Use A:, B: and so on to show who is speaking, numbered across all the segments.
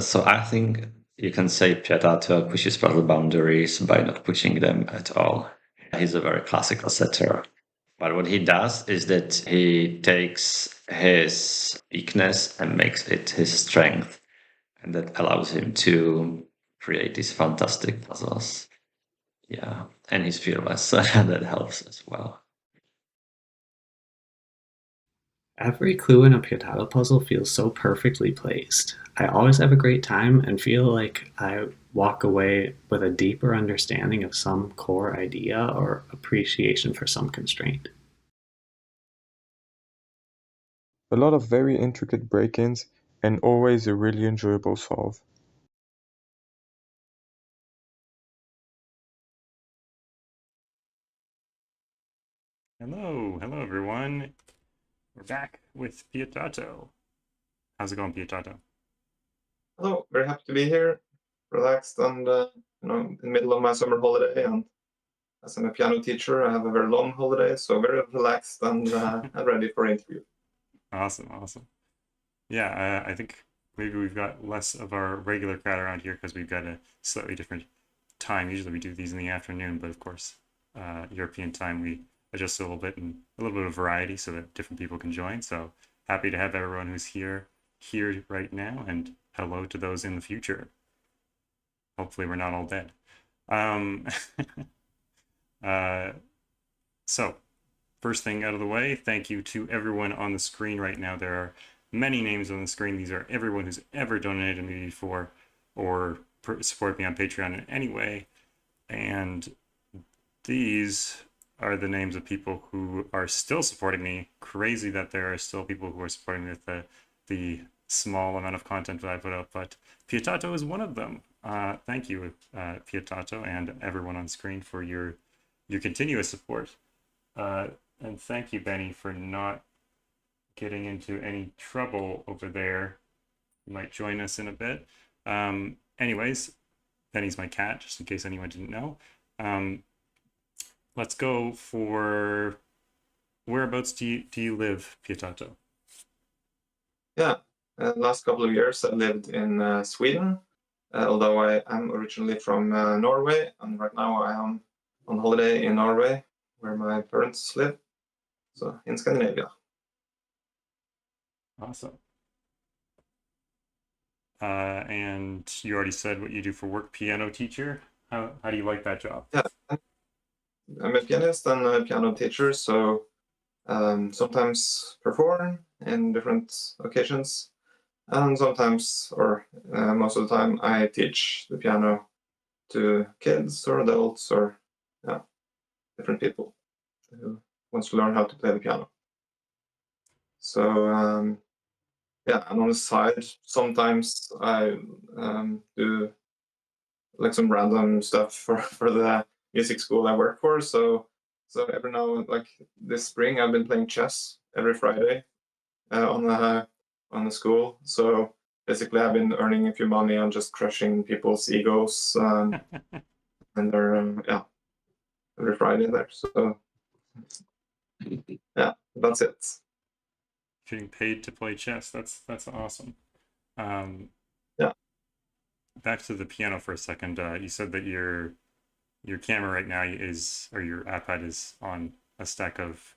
A: So I think you can say Piatato pushes puzzle boundaries by not pushing them at all. He's a very classical setter. But what he does is that he takes his weakness and makes it his strength. And that allows him to create these fantastic puzzles. Yeah. And he's fearless. That helps as well.
B: Every clue in a Piatato puzzle feels so perfectly placed. I always have a great time and feel like I walk away with a deeper understanding of some core idea or appreciation for some constraint.
C: A lot of very intricate break-ins and always a really enjoyable solve.
D: Hello everyone. We're back with Piatato. How's it going, Piatato?
E: Hello, very happy to be here, relaxed and in the middle of my summer holiday. And as I'm a piano teacher, I have a very long holiday, so very relaxed and ready for interview.
D: Awesome. Yeah, I think maybe we've got less of our regular crowd around here because we've got a slightly different time. Usually we do these in the afternoon, but of course, European time we adjust a little bit and a little bit of variety so that different people can join. So happy to have everyone who's here right now, and hello to those in the future. Hopefully we're not all dead. Um, so first thing out of the way, thank you to everyone on the screen right now. There are many names on the screen. These are everyone who's ever donated to me before or supported me on Patreon in any way. And these are the names of people who are still supporting me. Crazy that there are still people who are supporting me with the small amount of content that I put up, but Piatato is one of them. Thank you, Piatato, and everyone on screen for your continuous support. And thank you, Benny, for not getting into any trouble over there. You might join us in a bit. Anyways, Benny's my cat, just in case anyone didn't know. Let's go for whereabouts do you live, Piatato?
E: Yeah, last couple of years I lived in Sweden, although I am originally from Norway, and right now I am on holiday in Norway, where my parents live, so in Scandinavia.
D: Awesome. And you already said what you do for work, piano teacher. How do you like that job?
E: Yeah, I'm a pianist and a piano teacher, so sometimes perform in different occasions, and sometimes, or most of the time, I teach the piano to kids or adults or different people who wants to learn how to play the piano. So and on the side, sometimes I do like some random stuff for the music school I work for. So every now, like this spring, I've been playing chess every Friday on the school. So basically, I've been earning a few money on just crushing people's egos and their every Friday there. So yeah, that's it.
D: Getting paid to play chess. That's awesome.
E: Yeah.
D: Back to the piano for a second. You said that your camera right now is, or your iPad is on a stack of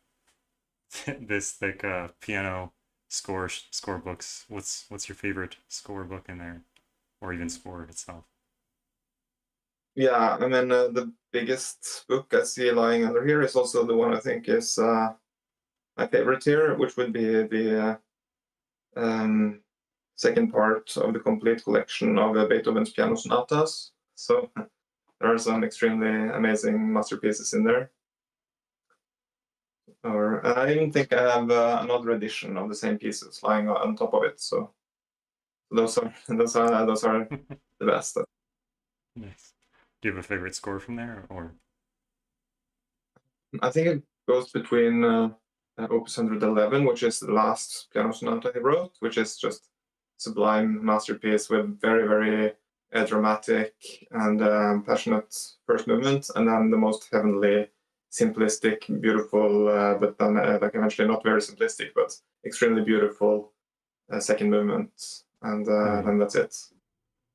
D: this thick piano score books. What's your favorite score book in there, or even score itself?
E: Yeah, I mean, the biggest book I see lying under here is also the one I think is my favorite here, which would be the second part of the complete collection of Beethoven's piano sonatas. So there are some extremely amazing masterpieces in there. Or I even think I have another edition of the same pieces lying on top of it. So those are the best.
D: Nice. Do you have a favorite score from there, or?
E: I think it goes between Opus 111, which is the last piano sonata he wrote, which is just sublime masterpiece with very, very dramatic and passionate first movement, and then the most heavenly, simplistic, beautiful, but then like eventually not very simplistic, but extremely beautiful second movement, and then that's it.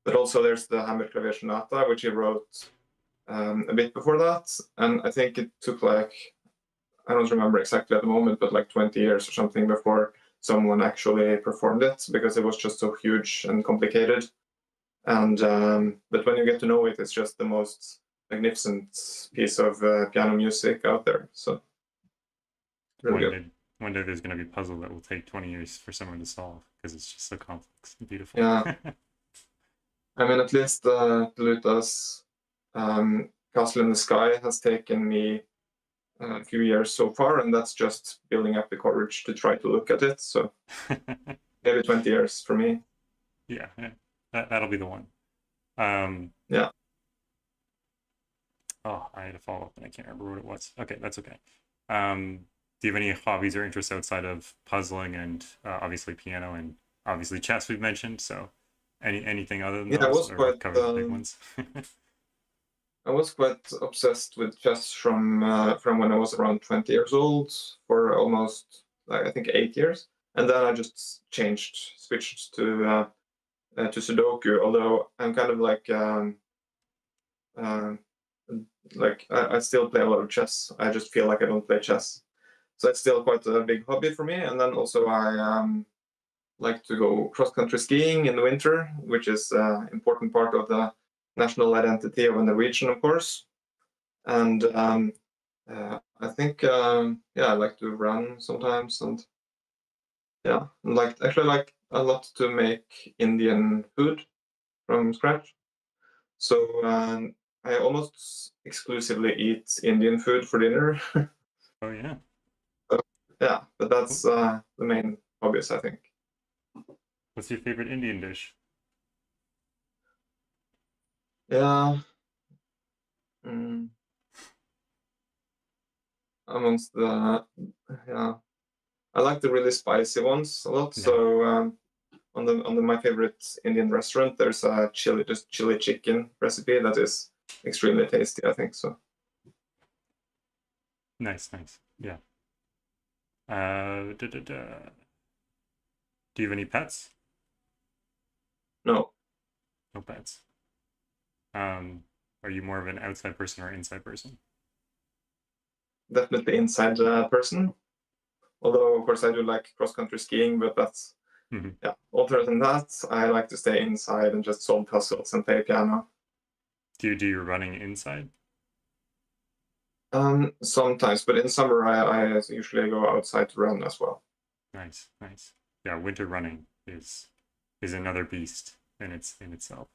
E: But also there's the Hammerklavier Sonata, which he wrote a bit before that, and I think it took like, I don't remember exactly at the moment, but like 20 years or something before someone actually performed it, because it was just so huge and complicated. And but when you get to know it, it's just the most magnificent piece of piano music out there. So really good.
D: One day there's going to be a puzzle that will take 20 years for someone to solve because it's just so complex and beautiful.
E: Yeah. I mean, at least Luta's Castle in the Sky has taken me a few years so far, and that's just building up the courage to try to look at it. So maybe 20 years for me.
D: Yeah, that'll be the one.
E: Yeah.
D: Oh, I had a follow up and I can't remember what it was. Okay, that's okay. Do you have any hobbies or interests outside of puzzling and obviously piano and obviously chess we've mentioned? So anything other than those, or cover the big ones?
E: I was quite obsessed with chess from when I was around 20 years old for almost, I think, 8 years, and then I just switched to Sudoku. Although I'm kind of like I still play a lot of chess. I just feel like I don't play chess, so it's still quite a big hobby for me. And then also I like to go cross-country skiing in the winter, which is an important part of the national identity of a Norwegian, of course. And I think yeah, I like to run sometimes, and yeah, actually like a lot to make Indian food from scratch. So I almost exclusively eat Indian food for dinner.
D: Oh yeah.
E: Yeah, but that's the main hobbies, I think.
D: What's your favorite Indian dish?
E: Yeah. Amongst yeah, I like the really spicy ones a lot.
D: Yeah.
E: So on my favorite Indian restaurant, there's a chili chicken recipe that is extremely tasty, I think so.
D: Nice. Yeah. Do you have any pets?
E: No.
D: No pets. Are you more of an outside person or inside person?
E: Definitely inside person. Although of course I do like cross-country skiing, but that's yeah. Other than that, I like to stay inside and just solve puzzles and play piano.
D: Do you do your running inside?
E: Sometimes, but in summer I usually go outside to run as well.
D: Nice. Yeah, winter running is another beast in itself.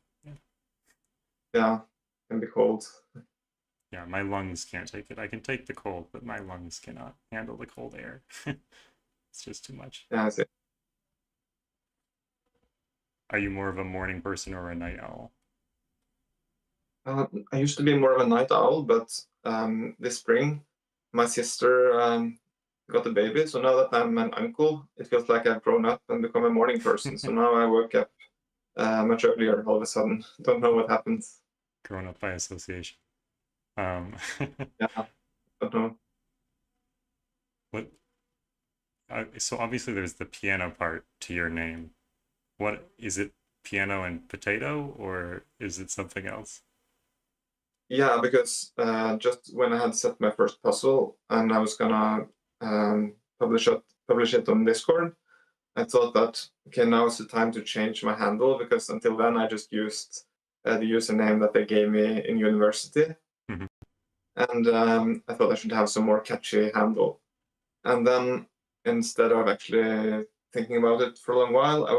E: Yeah, can be cold.
D: Yeah, my lungs can't take it. I can take the cold, but my lungs cannot handle the cold air. It's just too much.
E: Yeah, I see.
D: Are you more of a morning person or a night owl?
E: I used to be more of a night owl, but this spring my sister got a baby, so now that I'm an uncle, it feels like I've grown up and become a morning person. So now I wake up much earlier all of a sudden. Don't know what happens.
D: Grown up by association.
E: Yeah, don't know.
D: What? So obviously there's the piano part to your name. What is it? Piano and potato, or is it something else?
E: Yeah, because just when I had set my first puzzle and I was gonna publish it on Discord, I thought that okay, now is the time to change my handle, because until then I just used the username that they gave me in university, and I thought I should have some more catchy handle. And then instead of actually thinking about it for a long while, I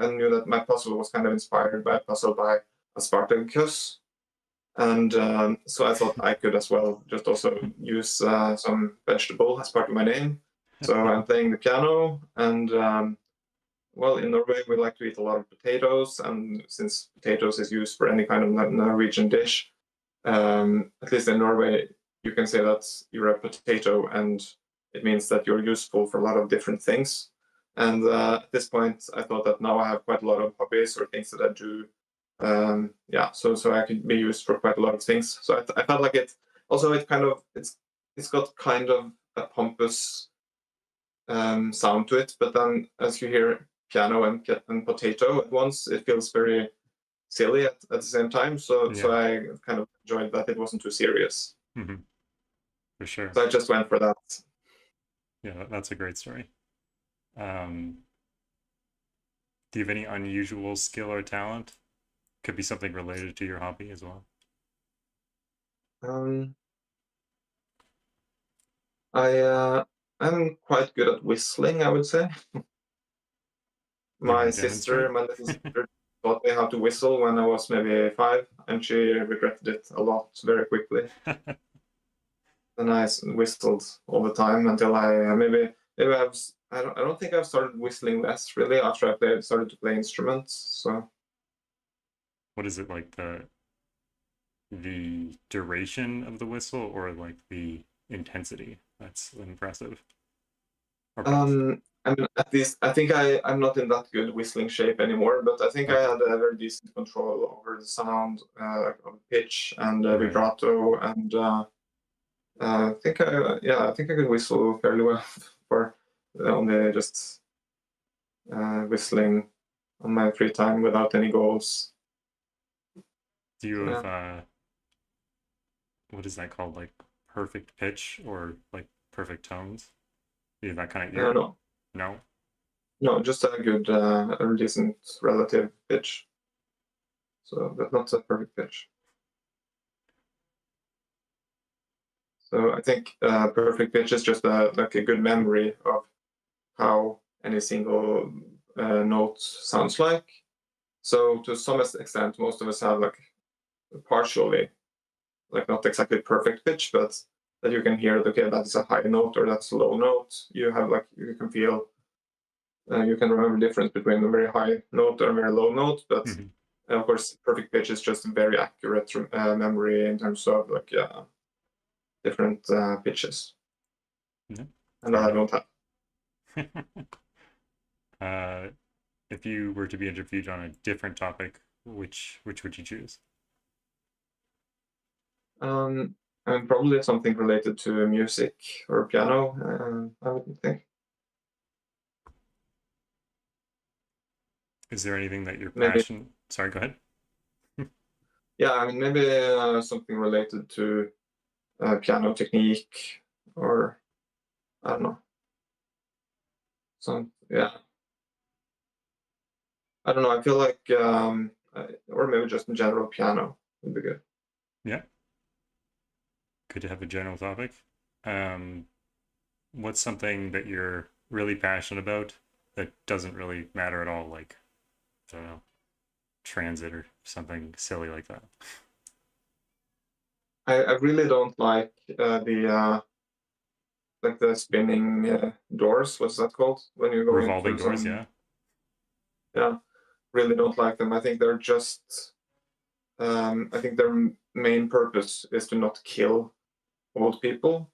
E: knew that my puzzle was kind of inspired by a puzzle by Spartacus. And so I thought I could as well just also use some vegetable as part of my name. So I'm playing the piano, and well, in Norway we like to eat a lot of potatoes, and since potatoes is used for any kind of Norwegian dish, at least in Norway, you can say that you're a potato, and it means that you're useful for a lot of different things. And at this point, I thought that now I have quite a lot of hobbies or things that I do. Yeah, so I could be used for quite a lot of things. So I felt like it. Also, it's got kind of a pompous sound to it, but then as you hear piano and potato at once, it feels very silly at the same time. So
D: Yeah.
E: I kind of enjoyed that it wasn't too serious.
D: For sure.
E: So I just went for that.
D: Yeah, that's a great story. Do you have any unusual skill or talent? Could be something related to your hobby as well.
E: Um, I'm quite good at whistling, I would say.
D: You
E: My
D: want to demonstrate?
E: little sister, taught me how to whistle when I was maybe 5, and she regretted it a lot very quickly. And I whistled all the time until I don't think I've started whistling less really after started to play instruments. So
D: What is it like, the duration of the whistle or like the intensity? That's impressive. Or both.
E: I mean, at least I think I'm not in that good whistling shape anymore, but I think I
D: Okay.
E: had a very decent control over the sound, of pitch and
D: Right.
E: vibrato, and I think I could whistle fairly well for only just whistling on my free time without any goals.
D: Do you
E: So,
D: have what is that called? Like perfect pitch or like perfect tones? Do you have that kind of ear?
E: no,
D: No?
E: no, just a good, a decent relative pitch. So, but not a perfect pitch. So I think perfect pitch is just like a good memory of how any single note sounds like. So to some extent, most of us have like partially, like not exactly perfect pitch, but that you can hear, okay, that's a high note or that's a low note. You have like, you can feel, you can remember the difference between a very high note or a very low note. But of course, perfect pitch is just a very accurate memory in terms of like different pitches.
D: Yeah.
E: And I don't have.
D: If you were to be interviewed on a different topic, which would you choose?
E: And probably something related to music or piano, I would think.
D: Is there anything that you're
E: Maybe,
D: passionate? Sorry, go ahead.
E: yeah, I mean, maybe something related to piano technique, or I don't know. Yeah. I don't know. I feel like, or maybe just in general, piano would be good.
D: Yeah. Good to have a general topic. What's something that you're really passionate about that doesn't really matter at all? Like, I don't know, transit or something silly like that.
E: I really don't like the spinning doors. What's that called? When you go
D: Revolving
E: into
D: doors,
E: some,
D: yeah.
E: really don't like them. I think they're just, I think their main purpose is to not kill old people,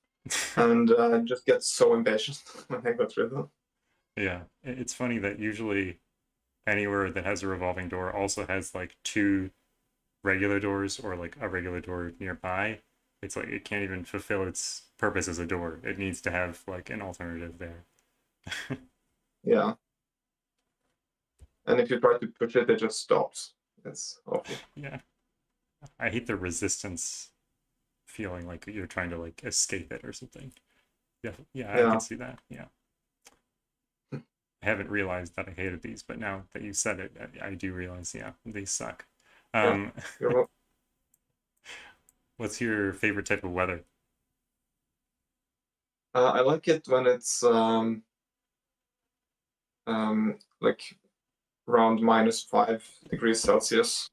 E: and just get so impatient when they go through them.
D: Yeah, it's funny that usually anywhere that has a revolving door also has like two regular doors or like a regular door nearby. It's like it can't even fulfill its purpose as a door. It needs to have like an alternative there.
E: Yeah. And if you try to push it, it just stops. It's awful.
D: Yeah, I hate the resistance feeling like you're trying to like escape it or something. Yeah, I can see that. Yeah. I haven't realized that I hated these, but now that you said it, I do realize, yeah, these suck.
E: Yeah.
D: What's your favorite type of weather?
E: I like it when it's like around -5 degrees Celsius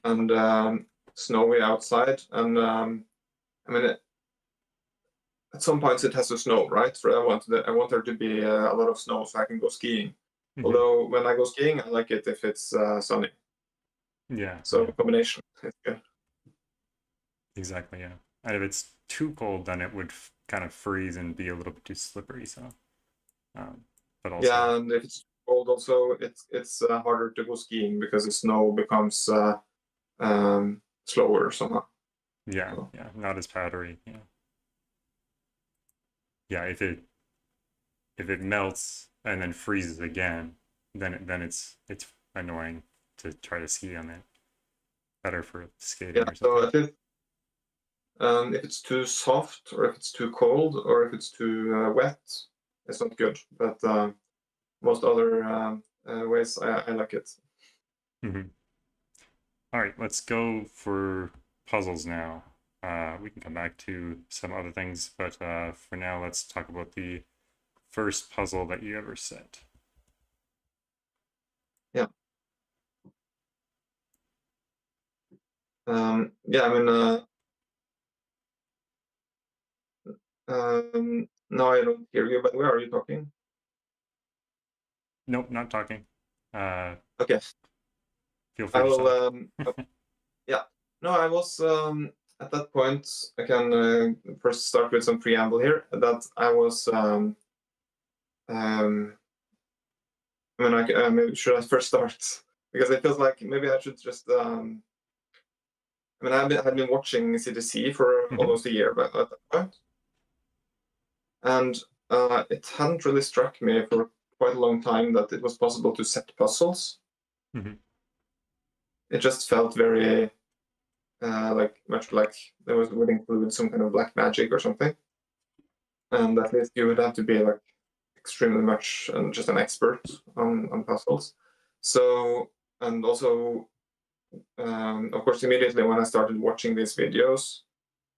E: and snowy outside. And I mean, at some points it has to snow, right? For I want there to be a lot of snow so I can go skiing. Although when I go skiing, I like it if it's sunny.
D: Yeah.
E: So
D: Yeah.
E: combination is good.
D: Exactly, yeah. And if it's too cold, then it would kind of freeze and be a little bit too slippery. So, but also,
E: Yeah, and if it's cold, also it's harder to go skiing because the snow becomes slower somehow.
D: yeah,
E: So,
D: yeah, not as powdery. Yeah, yeah. If it melts and then freezes again, then it's annoying to try to ski on it. better for skating
E: Yeah,
D: or
E: so
D: something.
E: if it's too soft, or if it's too cold, or if it's too wet, it's not good. But most other ways, I like it.
D: Mm-hmm. All right, let's go for puzzles now. We can come back to some other things, but for now, let's talk about the first puzzle that you ever set.
E: Yeah. Yeah, I mean, no, I don't hear you, but where are you talking?
D: Nope, not talking.
E: Okay,
D: Feel free
E: I
D: to
E: will.
D: talk.
E: Yeah, no, I was at that point. I can first start with some preamble here. That I was. I mean, maybe should I first start because it feels like maybe I should just. I mean, I've been watching CDC for
D: Mhm.
E: almost a year, but at that point, and it hadn't really struck me for quite a long time that it was possible to set puzzles.
D: Mhm.
E: It just felt very like much like there would include some kind of black magic or something, and at least you would have to be like extremely much and just an expert on puzzles. So, and also, of course, immediately when I started watching these videos,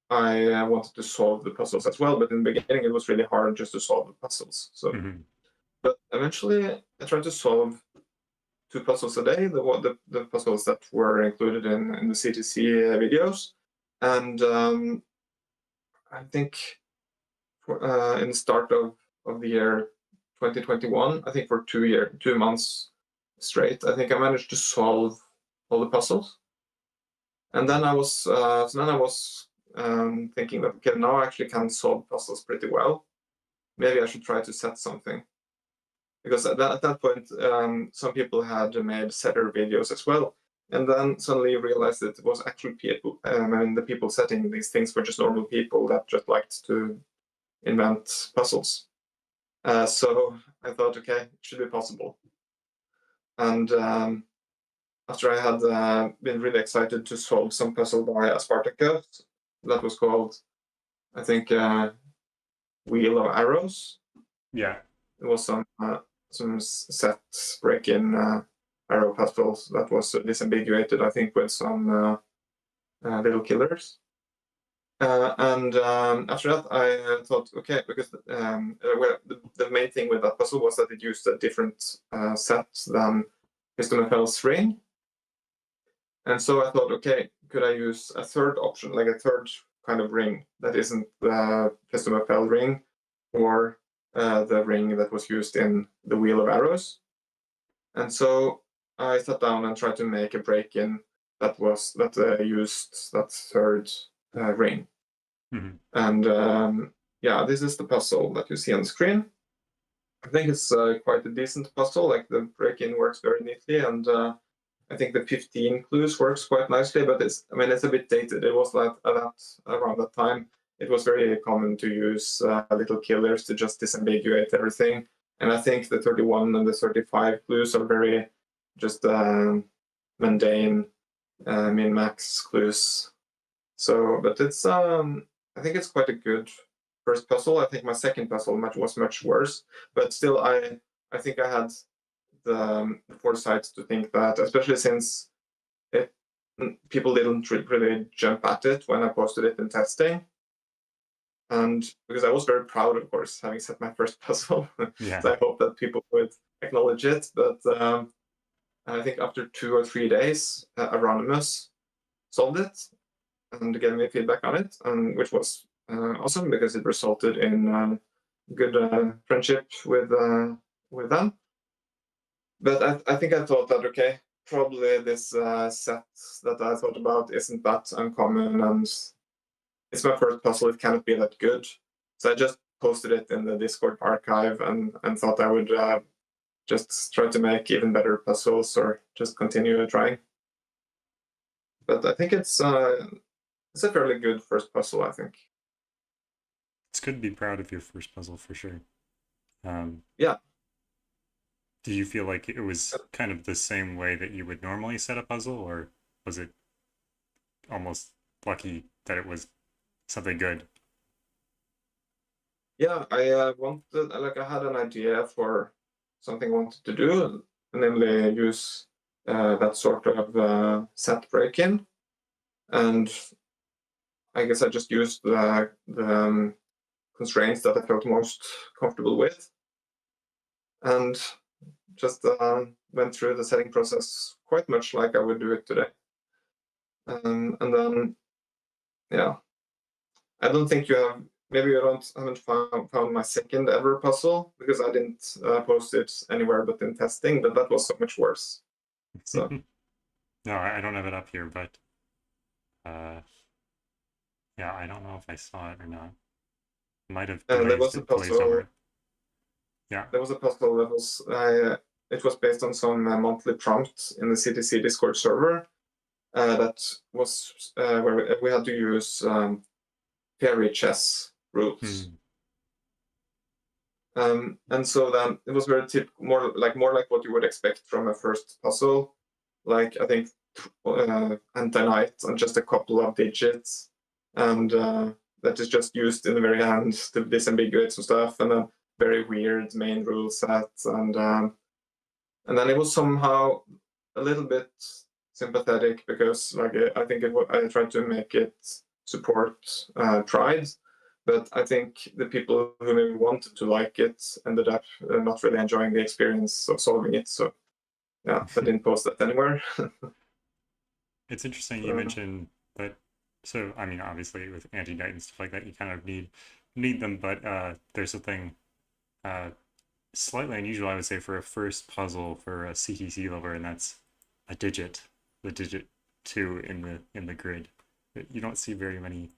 E: I wanted to solve the puzzles as well. But in the beginning, it was really hard just to solve the puzzles. So,
D: Mhm.
E: but eventually, I tried to solve 2 puzzles a day. The puzzles that were included in the CTC videos, and I think in the start of the year 2021, I think for 2 months straight, I think I managed to solve all the puzzles. And then I was thinking that okay, now I actually can solve puzzles pretty well. Maybe I should try to set something because at that point, some people had made setter videos as well. And then suddenly you realized that it was actually people, and the people setting these things were just normal people that just liked to invent puzzles. So I thought, okay, it should be possible. And after I had been really excited to solve some puzzle by Spartacus, that was called, I think, Wheel of Arrows.
D: Yeah.
E: It was some set break-in arrow puzzles that was disambiguated, I think, with some little killers. And after that, I thought, okay, because well, the main thing with that puzzle was that it used a different set than Pistomephel's ring. And so I thought, okay, could I use a third option, like a third kind of ring that isn't the Pistomephel ring or the ring that was used in the Wheel of Arrows? And so I sat down and tried to make a break-in that used that third ring.
D: Mhm.
E: And yeah, this is the puzzle that you see on the screen. I think it's quite a decent puzzle. Like the break-in works very neatly, and I think the 15 clues works quite nicely. But it's a bit dated. It was like around that time. It was very common to use little killers to just disambiguate everything. And I think the 31 and the 35 clues are very just mundane min-max clues. So, but it's I think it's quite a good first puzzle. I think my second puzzle was much worse, but still, I think I had the foresight to think that, especially since it people didn't really jump at it when I posted it in testing, and because I was very proud, of course, having set my first puzzle.
D: Yeah.
E: So I hope that people would acknowledge it. But I think after 2 or 3 days, Anonymous solved it and gave me feedback on it, and which was awesome because it resulted in good friendship with them. But I think I thought that okay, probably this set that I thought about isn't that uncommon, and it's my first puzzle. It cannot be that good, so I just posted it in the Discord archive and thought I would just try to make even better puzzles or just continue trying. But I think it's a fairly good first puzzle, I think.
D: It's good to be proud of your first puzzle for sure.
E: Yeah.
D: Do you feel like it was kind of the same way that you would normally set a puzzle, or was it almost lucky that it was something good.
E: Yeah, I wanted, like, I had an idea for something I wanted to do, namely use that sort of set break-in, and I guess I just used the constraints that I felt most comfortable with, and just went through the setting process quite much like I would do it today. And then, yeah, I don't think you have. Maybe you haven't found my second ever puzzle because I didn't post it anywhere but in testing. But that was so much worse. So
D: No, I don't have it up here, but yeah, I don't know if I saw it or not. Might have
E: there was
D: glazed
E: a
D: over
E: puzzle.
D: it. Yeah.
E: There was a puzzle that was. It was based on some monthly prompt in the CTC Discord server. That was where we had to use fairy chess rules. And so then it was very more like what you would expect from a first puzzle, like I think anti-knight on just a couple of digits, and that is just used in the very end to disambiguate some stuff, and a very weird main rule set, and then it was somehow a little bit sympathetic because like I think I tried to make it support pride, but I think the people who maybe wanted to like it ended up not really enjoying the experience of solving it. So yeah, I didn't post that anywhere.
D: It's interesting you mentioned that. So I mean, obviously with anti-knight and stuff like that, you kind of need them, but there's something slightly unusual, I would say, for a first puzzle for a CTC lover, and that's a digit, the digit 2 in the grid. You don't see very many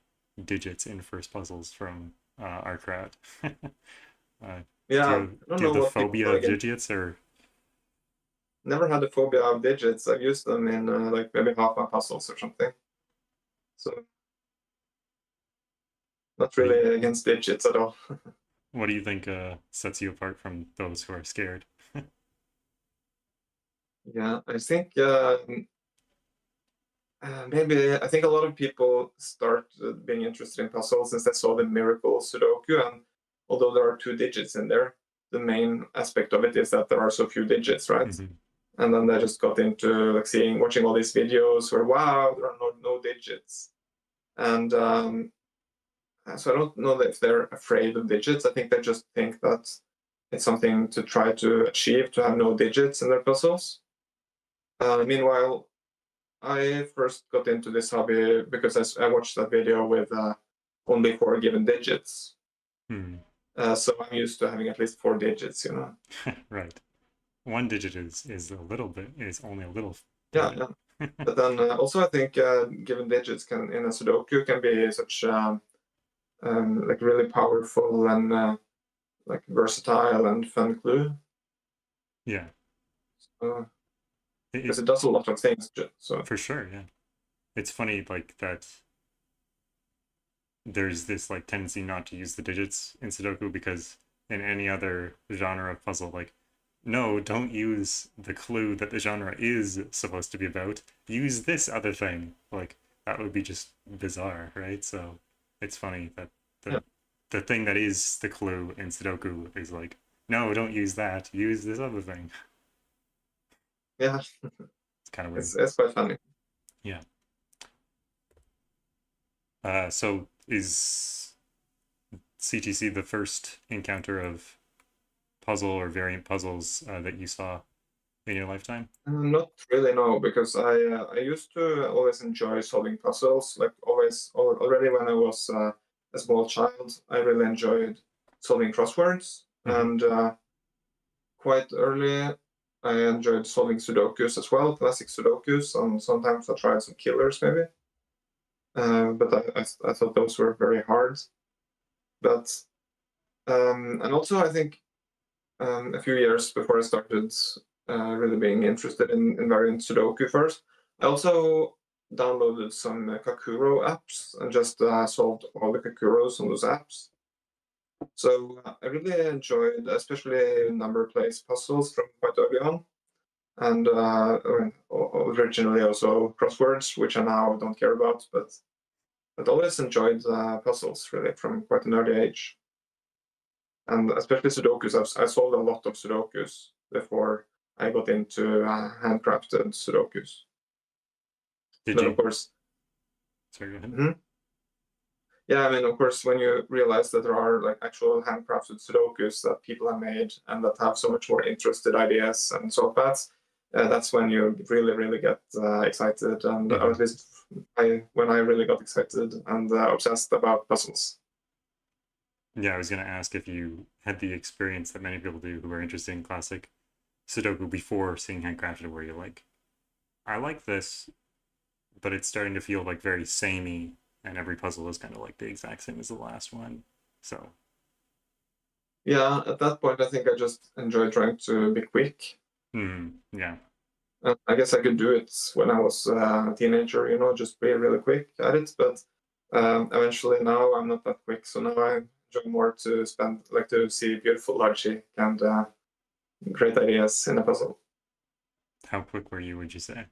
D: digits in first puzzles from our crowd.
E: Yeah,
D: do
E: I don't
D: you have
E: know
D: the
E: what people
D: phobia of
E: like.
D: digits, or
E: Never had a phobia of digits. I've used them in like maybe half my puzzles or something. So not really against digits at all.
D: what do you think sets you apart from those who are scared?
E: Yeah, I think maybe I think a lot of people start being interested in puzzles since they saw the miracle Sudoku, and although there are 2 digits in there, the main aspect of it is that there are so few digits, right? And then they just got into like watching all these videos where wow, there are no digits, and so I don't know if they're afraid of digits. I think they just think that it's something to try to achieve to have no digits in their puzzles. Meanwhile, I first got into this hobby because I watched that video with only 4 given digits. So I'm used to having at least 4 digits, you know.
D: Right. 1 digit is only a little.
E: Yeah. But then also I think given digits in a Sudoku can be such like really powerful and like versatile and fun clue.
D: Yeah.
E: Because it does a lot of things. So
D: for sure, yeah. It's funny like that there's this like tendency not to use the digits in Sudoku, because in any other genre of puzzle, like, no, don't use the clue that the genre is supposed to be about. Use this other thing. Like, that would be just bizarre, right? So it's funny that the thing that is the clue in Sudoku is like, no, don't use that. Use this other thing.
E: Yeah.
D: It's kind of weird.
E: It's quite funny.
D: Yeah. So is CTC the first encounter of puzzle or variant puzzles that you saw in your lifetime?
E: Not really, no, because I used to always enjoy solving puzzles. Like already when I was a small child, I really enjoyed solving crosswords, and quite early I enjoyed solving Sudokus as well, classic Sudokus, and sometimes I tried some killers maybe. But I thought those were very hard. But and also I think a few years before I started really being interested in variant Sudoku first, I also downloaded some Kakuro apps and just solved all the Kakuros on those apps. So I really enjoyed, especially number place puzzles from quite early on. and originally also crosswords, which I now don't care about, but always enjoyed puzzles really from quite an early age, and especially Sudokus. I solved a lot of Sudokus before I got into handcrafted Sudokus.
D: Did
E: But
D: you?
E: of course,
D: Sorry, go ahead.
E: yeah, I mean, of course, when you realize that there are like actual handcrafted Sudokus that people have made and that have so much more interested ideas and solve paths, that's when you really get excited, and or at least when I really got excited and obsessed about puzzles.
D: Yeah, I was going to ask if you had the experience that many people do who are interested in classic Sudoku before seeing handcrafted, where you're like, I like this, but it's starting to feel like very samey, and every puzzle is kind of like the exact same as the last one. So
E: Yeah, at that point, I think I just enjoyed trying to be quick.
D: yeah.
E: I guess I could do it when I was a teenager, just be really quick at it. But eventually now I'm not that quick. So now I enjoy more to see beautiful logic and great ideas in a puzzle.
D: How quick were you, would you say?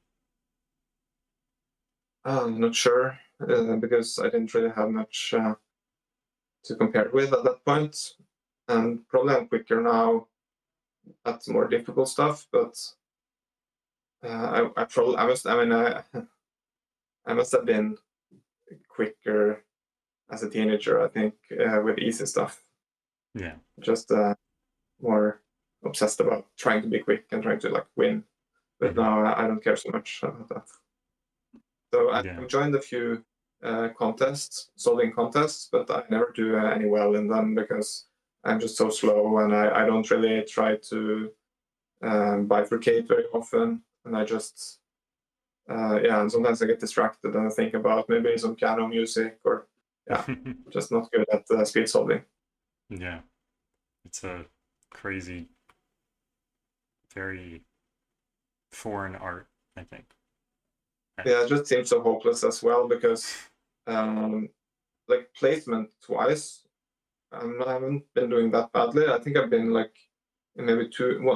E: I'm not sure because I didn't really have much to compare with at that point. And probably I'm quicker now at more difficult stuff, but I must have been quicker as a teenager, I think, with easy stuff.
D: Yeah.
E: Just more obsessed about trying to be quick and trying to like win. But now I don't care so much about that. So I've joined a few solving contests, but I never do any well in them because I'm just so slow, and I don't really try to bifurcate very often, and I just and sometimes I get distracted and I think about maybe some piano music, or just not good at speed solving.
D: Yeah, it's a crazy, very foreign art, I think.
E: Yeah, it just seems so hopeless as well because like placement wise, I haven't been doing that badly. I think I've been like in maybe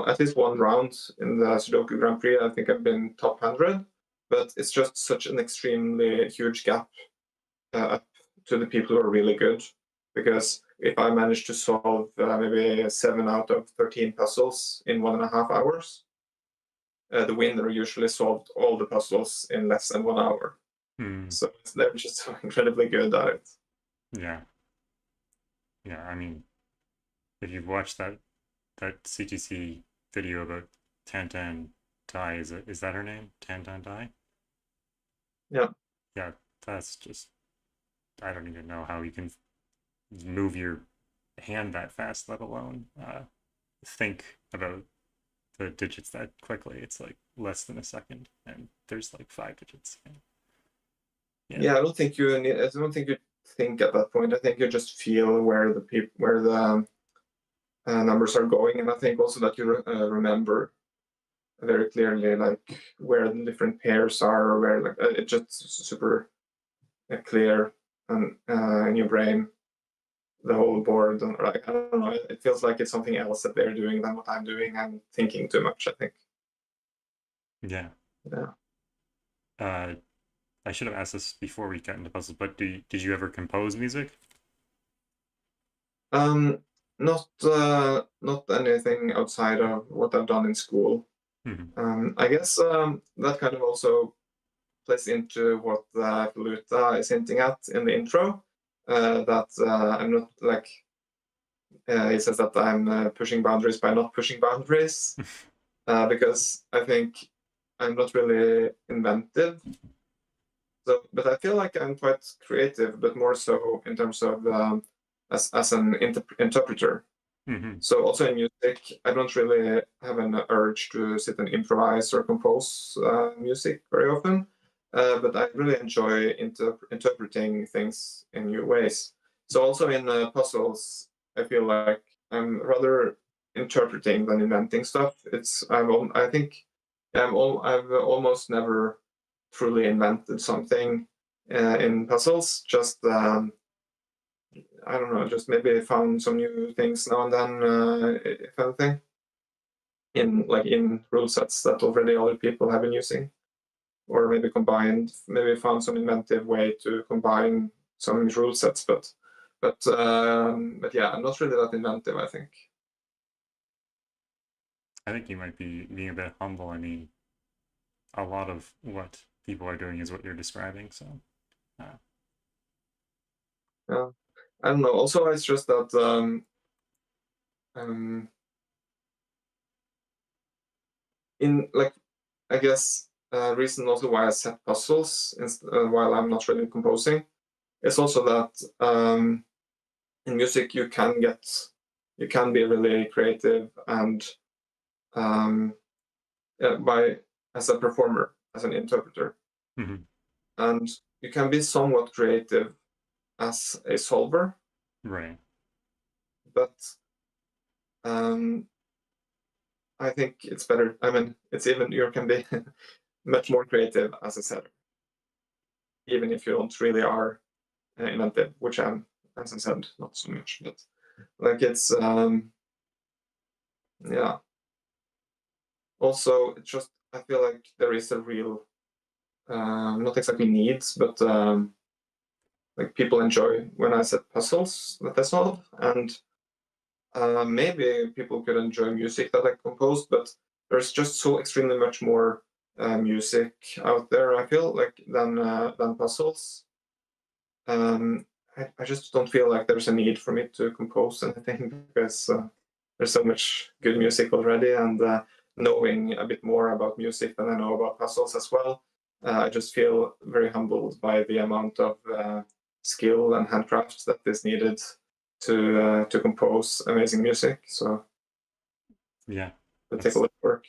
E: at least one round in the Sudoku Grand Prix. I think I've been top 100, but it's just such an extremely huge gap up to the people who are really good. Because if I manage to solve maybe 7 out of 13 puzzles in 1.5 hours, the winner usually solved all the puzzles in less than 1 hour. So they're just so incredibly good at it.
D: Yeah. Yeah, I mean, if you've watched that CTC video about Tantan Tai, is that her name? Tantan Tai?
E: Yeah.
D: Yeah, that's just, I don't even know how you can move your hand that fast, let alone think about the digits that quickly. It's like less than a second, and there's like 5 digits.
E: Yeah, I don't think you think at that point. I think you just feel where the numbers are going, and I think also that you remember very clearly like where the different pairs are, or where like it's just super clear and in your brain, the whole board, and like I don't know, it feels like it's something else that they're doing than what I'm doing. I'm thinking too much, I think.
D: Yeah.
E: Yeah.
D: I should have asked this before we got into puzzles, but did you ever compose music?
E: Not anything outside of what I've done in school. I guess that kind of also plays into what Faluta is hinting at in the intro. That I'm not like he says that I'm pushing boundaries by not pushing boundaries, because I think I'm not really inventive. So, but I feel like I'm quite creative, but more so in terms of as an interpreter. So also in music, I don't really have an urge to sit and improvise or compose music very often, but I really enjoy interpreting things in new ways. So also in puzzles, I feel like I'm rather interpreting than inventing stuff. I've almost never truly invented something in puzzles. Just I don't know, just maybe found some new things now and then, if anything. in rule sets that already other people have been using, or maybe found some inventive way to combine some rule sets. But yeah, not really that inventive, I think.
D: I think you might be being a bit humble. I mean, a lot of what people are doing is what you're describing. So,
E: Yeah, I don't know. Also, I stress that in I guess reason also why I set puzzles while I'm not really composing is also that in music you can be really creative and as a performer, as an interpreter.
D: Mhm.
E: And you can be somewhat creative as a solver,
D: Right.
E: but I think it's better. I mean, you can be much more creative as a setter, even if you don't really are inventive, which I'm, as I said, not so much. But it's yeah. Also, it's just I feel like there is a real not exactly needs, but people enjoy when I set puzzles that I solve, and maybe people could enjoy music that I composed, but there's just so extremely much more music out there, I feel like, than puzzles. I just don't feel like there's a need for me to compose anything because there's so much good music already, and knowing a bit more about music than I know about puzzles as well, I just feel very humbled by the amount of skill and handcraft that is needed to compose amazing music. So
D: Yeah,
E: it takes a lot of work.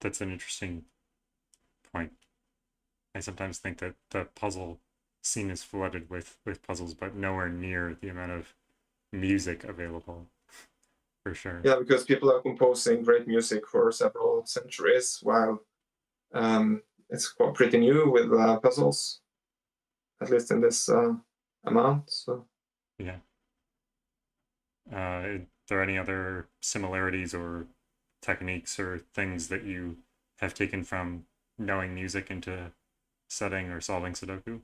D: that's an interesting point. I sometimes think that the puzzle scene is flooded with puzzles, but nowhere near the amount of music available, for sure.
E: Yeah, because people are composing great music for several centuries, while it's pretty new with puzzles, at least in this amount. So
D: Yeah. Are there any other similarities or techniques or things that you have taken from knowing music into setting or solving Sudoku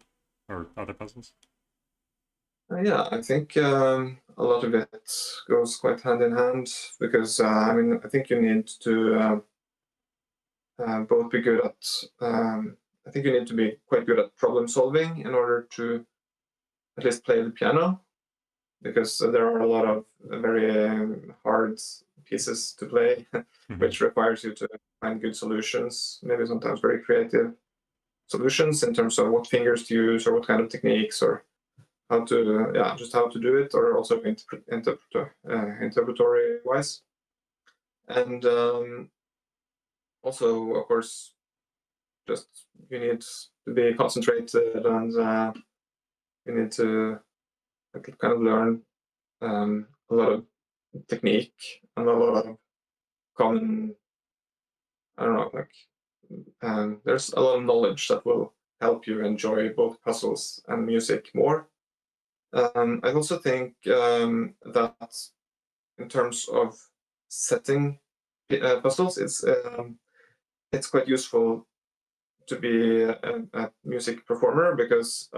D: or other puzzles?
E: yeah, I think a lot of it goes quite hand in hand because I mean I think you need to both be good at. I think you need to be quite good at problem solving in order to at least play the piano, because there are a lot of very hard pieces to play, which requires you to find good solutions, maybe sometimes very creative solutions in terms of what fingers to use or what kind of techniques or how to do it, or also interpretatory wise. And also, of course, just you need to be concentrated, and you need to kind of learn a lot of technique and a lot of common, I don't know, there's a lot of knowledge that will help you enjoy both puzzles and music more. I also think that in terms of setting puzzles, it's quite useful to be a music performer, because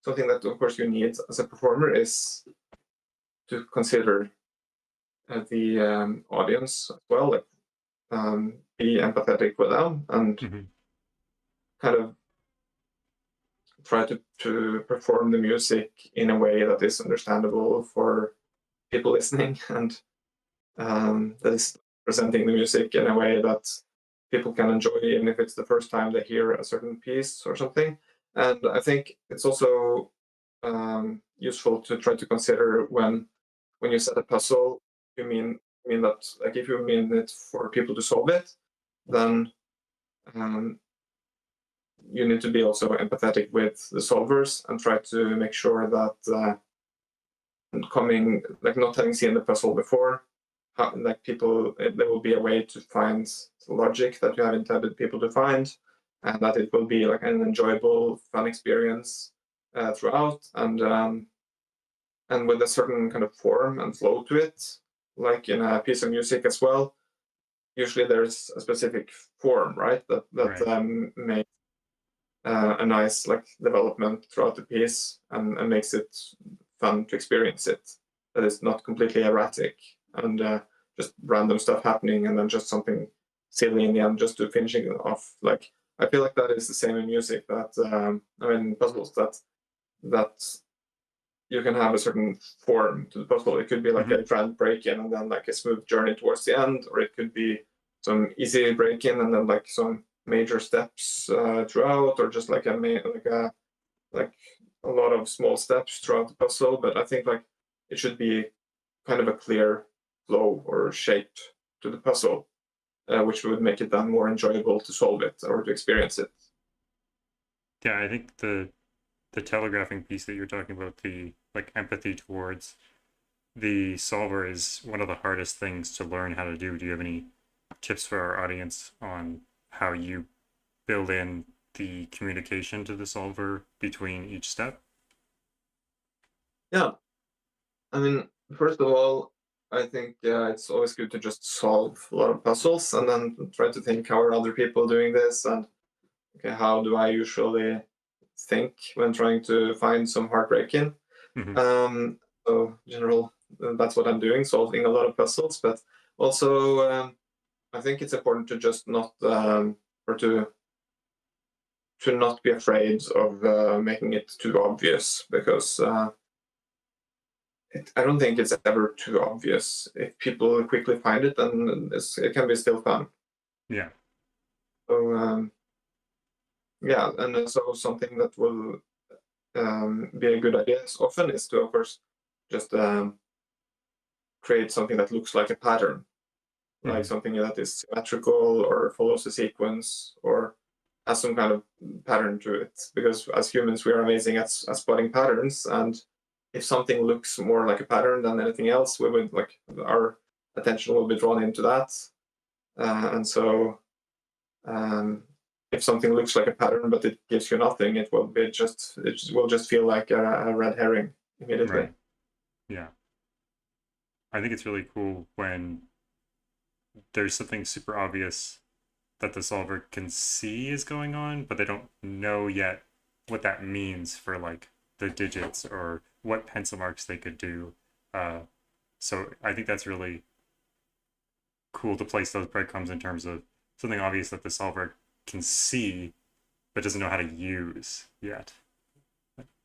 E: something that of course you need as a performer is to consider the audience as well, like be empathetic with them and kind of try to perform the music in a way that is understandable for people listening, and that is presenting the music in a way that people can enjoy, even if it's the first time they hear a certain piece or something. And I think it's also useful to try to consider when you set a puzzle, you mean that, like, if you mean it for people to solve it, then you need to be also empathetic with the solvers and try to make sure that not having seen the puzzle before, there will be a way to find logic that you have intended people to find, and that it will be like an enjoyable, fun experience throughout, and with a certain kind of form and flow to it, like in a piece of music as well, usually there's a specific form, right? That
D: Right.
E: makes a nice like development throughout the piece and makes it fun to experience it. That is not completely erratic and just random stuff happening and then just something silly in the end just to finishing it off. Like I feel like that is the same in music. That I mean puzzles that you can have a certain form to the puzzle. It could be like a grand break-in and then like a smooth journey towards the end, or it could be some easy break-in and then like some major steps throughout, or just like like a lot of small steps throughout the puzzle. But I think like it should be kind of a clear flow or shape to the puzzle, which would make it then more enjoyable to solve it or to experience it.
D: Yeah, I think the telegraphing piece that you're talking about, the like empathy towards the solver, is one of the hardest things to learn how to do. Do you have any tips for our audience on how you build in the communication to the solver between each step?
E: Yeah, I mean, first of all, I think it's always good to just solve a lot of puzzles and then try to think how are other people doing this and okay, how do I usually think when trying to find some heartbreaking. So general, that's what I'm doing, solving a lot of puzzles. But also, I think it's important to just not or to not be afraid of making it too obvious because I don't think it's ever too obvious. If people quickly find it, then it can be still fun.
D: Yeah.
E: So yeah, and so something that will be a good idea often is to, of course, just create something that looks like a pattern, like something that is symmetrical or follows a sequence or has some kind of pattern to it. Because as humans, we are amazing at spotting patterns, and if something looks more like a pattern than anything else, we would like our attention will be drawn into that. And so, if something looks like a pattern but it gives you nothing, it will just feel like a red herring immediately.
D: Right. Yeah. I think it's really cool when there's something super obvious that the solver can see is going on, but they don't know yet what that means for like the digits or what pencil marks they could do. So I think that's really cool to place those breadcrumbs in terms of something obvious that the solver can see but doesn't know how to use yet.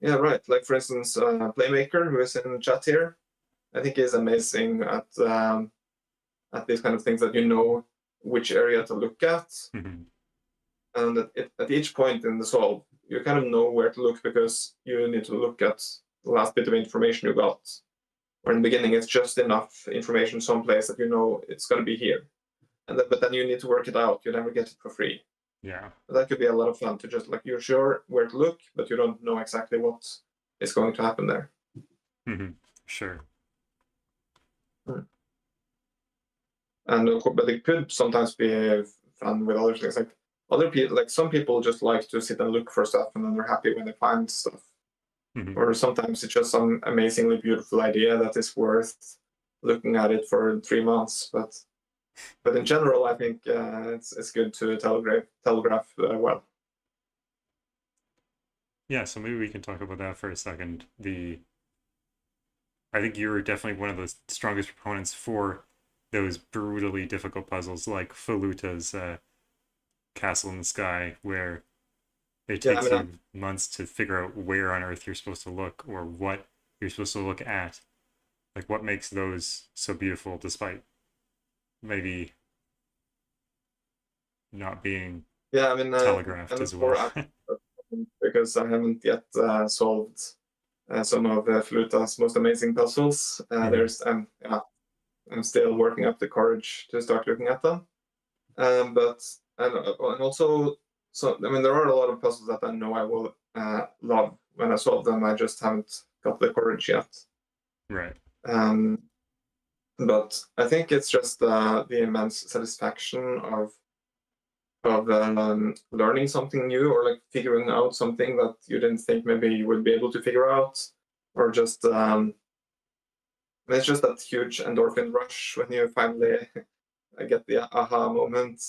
E: Yeah, right. Like for instance, Playmaker, who is in chat here, I think is amazing at these kind of things that you know which area to look at, and at each point in the solve, you kind of know where to look because you need to look at the last bit of information you got. Or in the beginning, it's just enough information someplace that you know it's going to be here, but then you need to work it out. You never get it for free.
D: Yeah.
E: But that could be a lot of fun to just like you're sure where to look, but you don't know exactly what is going to happen there.
D: Sure.
E: And but it could sometimes be fun with other things. Like other people, like some people just like to sit and look for stuff, and then they're happy when they find stuff. Or sometimes it's just some amazingly beautiful idea that is worth looking at it for 3 months. But in general, I think it's good to telegraph well.
D: Yeah, so maybe we can talk about that for a second. I think you're definitely one of the strongest proponents for those brutally difficult puzzles like Faluta's Castle in the Sky, where it takes you months to figure out where on earth you're supposed to look or what you're supposed to look at. Like, what makes those so beautiful despite maybe not being telegraphed as well?
E: Because I haven't yet solved some of Faluta's most amazing puzzles. I'm still working up the courage to start looking at them. But and also, so I mean, there are a lot of puzzles that I know I will love when I solve them. I just haven't got the courage yet.
D: Right.
E: But I think it's just the immense satisfaction of learning something new or like figuring out something that you didn't think maybe you would be able to figure out, or just it's just that huge endorphin rush when you finally get the aha moment,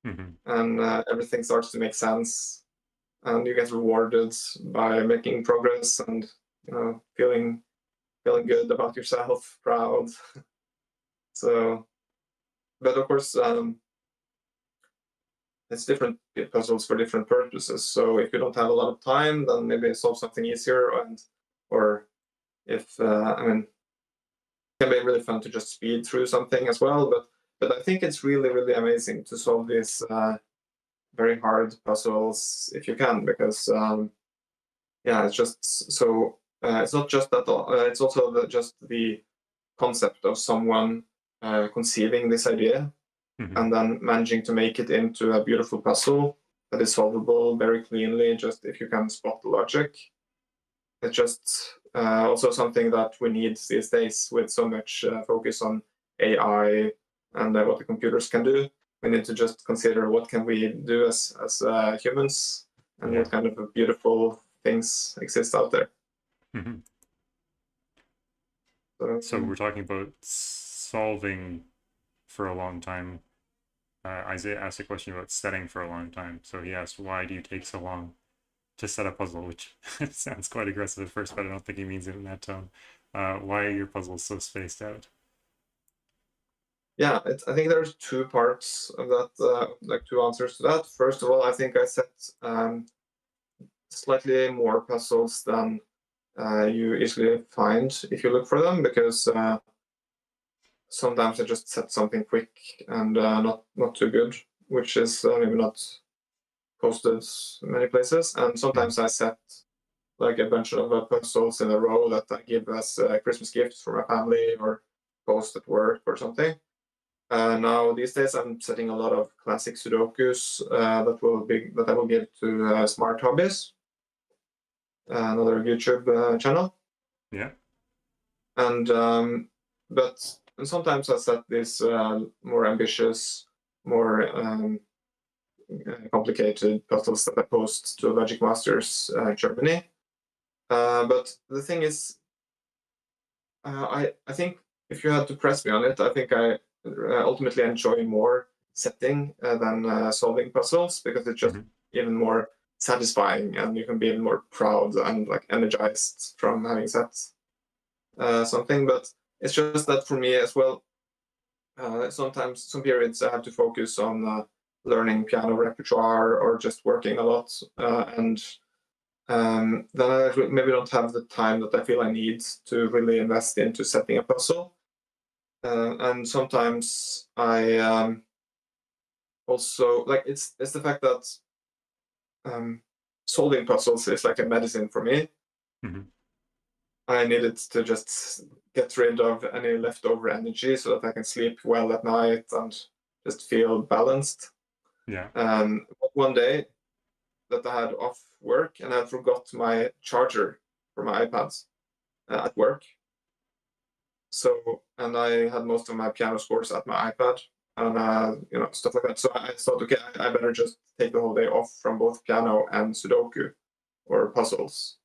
E: and everything starts to make sense, and you get rewarded by making progress, and feeling good about yourself, proud. So, but of course, it's different puzzles for different purposes. So if you don't have a lot of time, then maybe solve something easier, or if I mean, it can be really fun to just speed through something as well. But I think it's really amazing to solve these very hard puzzles if you can, because yeah, it's just so it's not just that. It's also just the concept of someone conceiving this idea and then managing to make it into a beautiful puzzle that is solvable very cleanly, just if you can spot the logic. It's just also something that we need these days with so much focus on AI and what the computers can do. We need to just consider what can we do as humans, and what kind of beautiful things exist out there.
D: So we're talking about solving for a long time. Isaiah asked a question about setting for a long time. So he asked, why do you take so long to set a puzzle? Which sounds quite aggressive at first, but I don't think he means it in that tone. Why are your puzzles so spaced out?
E: Yeah, I think there's two parts of that, like two answers to that. First of all, I think I set slightly more puzzles than you easily find if you look for them, because sometimes I just set something quick and not too good, which is maybe not posted many places. And sometimes I set like a bunch of puzzles in a row that I give as Christmas gifts for my family, or post at work or something. Now these days I'm setting a lot of classic Sudokus that I will give to Smart Hobbies, another YouTube channel.
D: Yeah.
E: And but sometimes I set these more ambitious, more complicated puzzles that I post to Logic Masters Germany. But the thing is, I think if you had to press me on it, I think I ultimately enjoy more setting than solving puzzles, because it's just even more satisfying, and you can be even more proud and like energized from having set something. But it's just that for me as well, sometimes some periods I have to focus on learning piano repertoire or just working a lot, and then I maybe don't have the time that I feel I need to really invest into setting a puzzle. And sometimes I also like it's the fact that solving puzzles is like a medicine for me. I needed to just get rid of any leftover energy so that I can sleep well at night and just feel balanced.
D: Yeah.
E: One day that I had off work, and I forgot my charger for my iPads at work. So, and I had most of my piano scores at my iPad, and stuff like that. So I thought, okay, I better just take the whole day off from both piano and Sudoku or puzzles,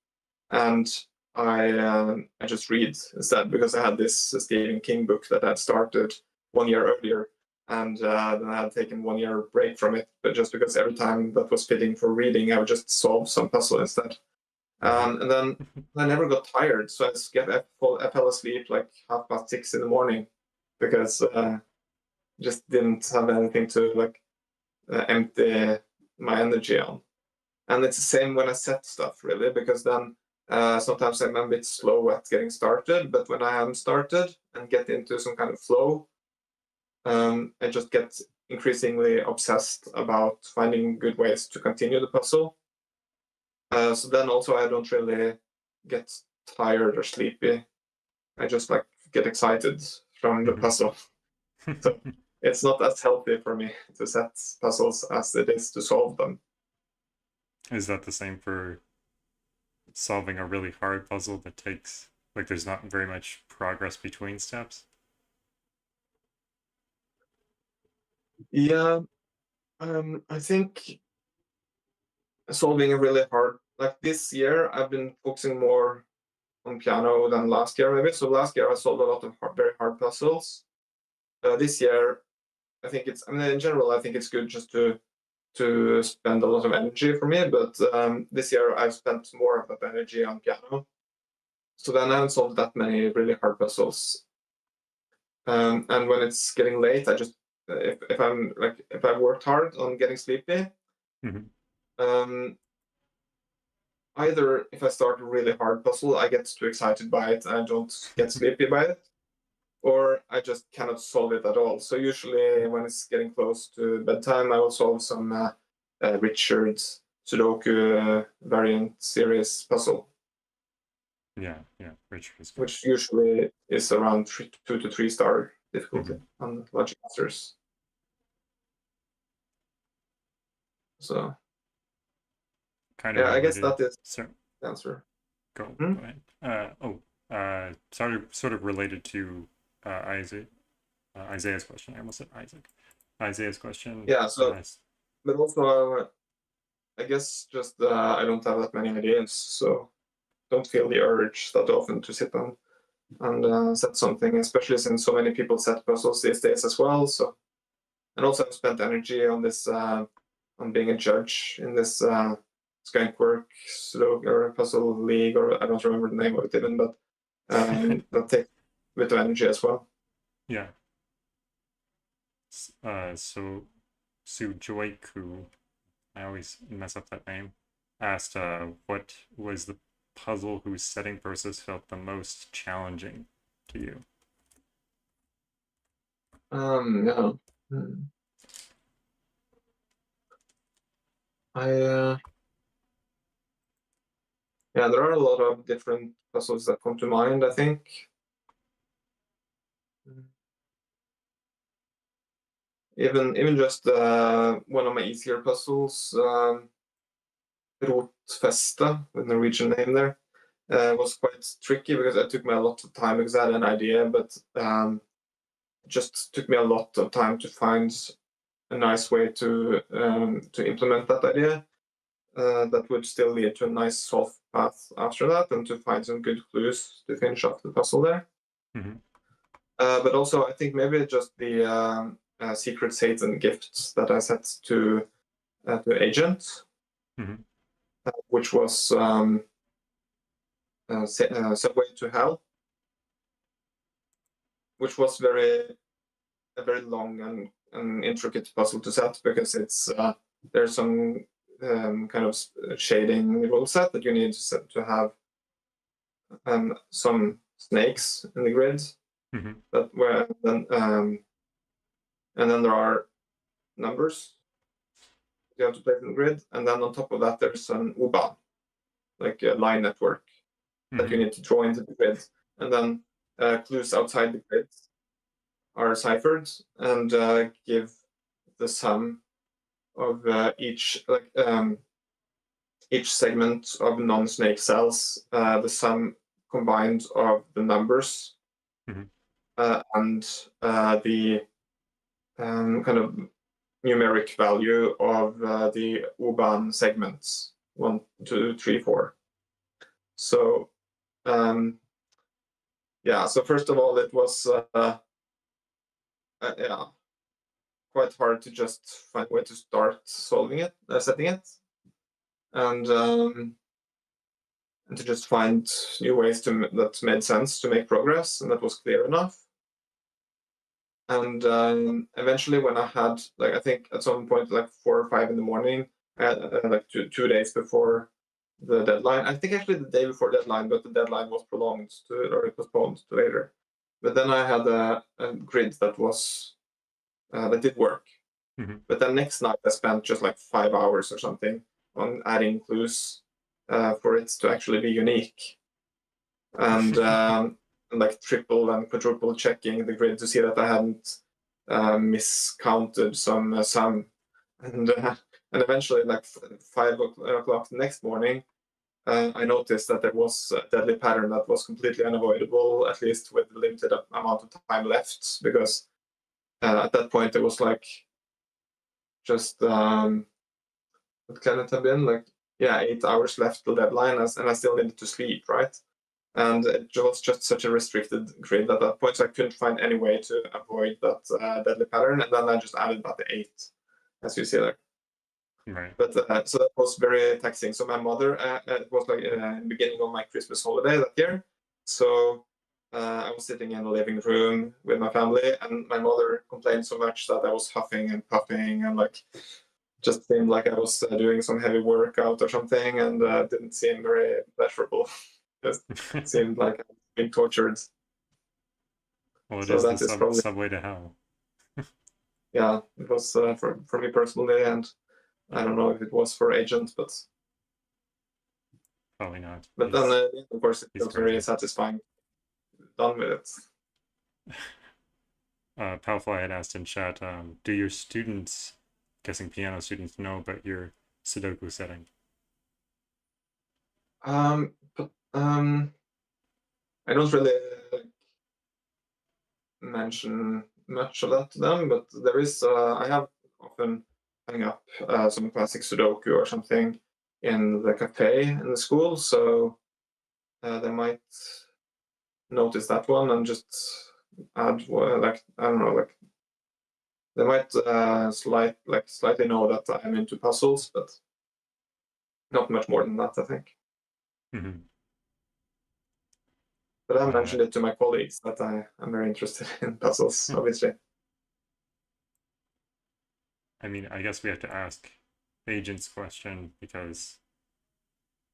E: and I just read instead, because I had this Stephen King book that I had started 1 year earlier, and then I had taken 1 year break from it. But just because every time that was fitting for reading, I would just solve some puzzle instead. And then I never got tired, so I fell asleep like 6:30 in the morning, because just didn't have anything to like empty my energy on. And it's the same when I set stuff, really, because then sometimes I'm a bit slow at getting started, but when I am started and get into some kind of flow, I just get increasingly obsessed about finding good ways to continue the puzzle. So then also I don't really get tired or sleepy. I just like get excited from the puzzle. So it's not as healthy for me to set puzzles as it is to solve them.
D: Is that the same for solving a really hard puzzle that takes, like, there's not very much progress between steps?
E: Yeah, I think solving a really hard, like this year, I've been focusing more on piano than last year, maybe. So last year I solved a lot of very hard puzzles. This year, I think it's, I mean, in general, I think it's good just to spend a lot of energy for me, but this year I've spent more of that energy on piano. So then I haven't solved that many really hard puzzles. And when it's getting late, I just, if I've worked hard on getting sleepy, either if I start a really hard puzzle, I get too excited by it and I don't get sleepy by it, or I just cannot solve it at all. So usually when it's getting close to bedtime, I will solve some Richard Sudoku variant series puzzle.
D: Yeah, Richard is good.
E: Which usually is around 2 to 3 star difficulty on Logic Masters. So
D: kind of
E: I guess
D: related.
E: that is
D: Sir,
E: the answer.
D: go ahead. Sort of related to Isaiah's question. I almost said Isaac. Isaiah's question.
E: Yeah, so but also I guess just I don't have that many ideas, so don't feel the urge that often to sit down and set something, especially since so many people set puzzles these days as well. So, and also I've spent energy on this on being a judge in this Skunkwork or Puzzle League, or I don't remember the name of it even, but that takes a bit of energy as well.
D: Yeah. So Sujoiku, I always mess up that name, asked what was the puzzle whose setting process felt the most challenging to you?
E: Yeah. Yeah, there are a lot of different puzzles that come to mind, I think. Even just one of my easier puzzles, Rotfeste, with Norwegian name there, was quite tricky because it took me a lot of time because I had an idea, but it just took me a lot of time to find a nice way to implement that idea that would still lead to a nice solve path after that, and to find some good clues to finish off the puzzle there. But also, I think maybe just the secret Satan gifts that I set to Agent, which was Subway to Hell, which was a very long and intricate puzzle to set, because it's there's some kind of shading rule set that you need to set to have some snakes in the grid that where then and then there are numbers you have to place in the grid, and then on top of that there's an U-Bahn, like a line network that you need to draw into the grid, and then clues outside the grid are ciphered and give the sum of each segment of non-snake cells, the sum combined of the numbers and the kind of numeric value of the U-Bahn segments 1, 2, 3, 4. So yeah. So first of all, it was quite hard to just find a way to start solving it, setting it, and to just find new ways that made sense to make progress and that was clear enough. And eventually, when I had, like, I think at some point, like 4 or 5 in the morning, I had like 2 days before the deadline. I think actually the day before deadline, but the deadline was prolonged or postponed to later. But then I had a grid that was that did work. But then next night I spent just like 5 hours or something on adding clues for it to actually be unique, and like triple and quadruple checking the grid to see that I hadn't miscounted some sum, and eventually, like 5 o'clock the next morning, I noticed that there was a deadly pattern that was completely unavoidable, at least with the limited amount of time left, because at that point it was like just what can it have been, like 8 hours left till deadline, and I still needed to sleep, right? and it was just such a restricted grid at that point, so I couldn't find any way to avoid that deadly pattern, and then I just added about the 8, as you see there.
D: Right.
E: But so that was very taxing. So my mother, it was like in the beginning of my Christmas holiday that year. So I was sitting in the living room with my family, and my mother complained so much that I was huffing and puffing, and like just seemed like I was doing some heavy workout or something, and didn't seem very pleasurable. Just seemed like I was being tortured.
D: Well, it
E: So
D: is the
E: that is probably,
D: subway to hell.
E: yeah, it was for me personally, and I don't know if it was for agent, but
D: Probably not.
E: then of course it
D: he's
E: feels very
D: crazy.
E: satisfying. Done with it.
D: Palfly had asked in chat, do your students, guessing piano students, know about your Sudoku setting?
E: But I don't really mention much of that to them, but there is I have often hung up some classic Sudoku or something in the cafe in the school, so they might notice that one and just add like I don't know, like they might slightly know that I'm into puzzles, but not much more than that, I think.
D: Mm-hmm.
E: But I mentioned it to my colleagues that I'm very interested in puzzles, obviously.
D: I mean, I guess we have to ask Agent's question because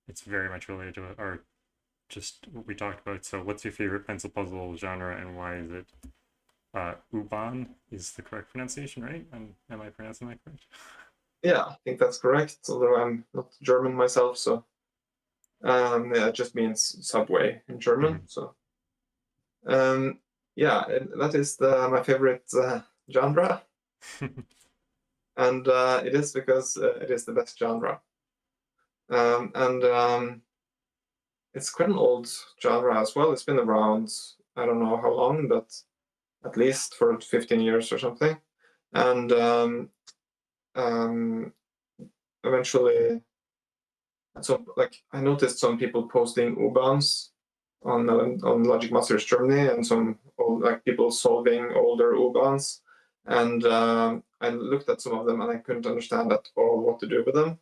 D: it's very much related to our just what we talked about. So, what's your favorite pencil puzzle genre, and why is it? Uban is the correct pronunciation, right? Am I pronouncing that correct?
E: Yeah, I think that's correct. Although I'm not German myself, so yeah, it just means subway in German.
D: Mm-hmm.
E: So yeah, that is my favorite genre, and it is because it is the best genre. And it's quite an old genre as well. It's been around, I don't know how long, but at least for 15 years or something. And eventually, so like I noticed some people posting ubans on Logic Masters Germany, and some old, like people solving older ubans. And I looked at some of them and I couldn't understand at all what to do with them.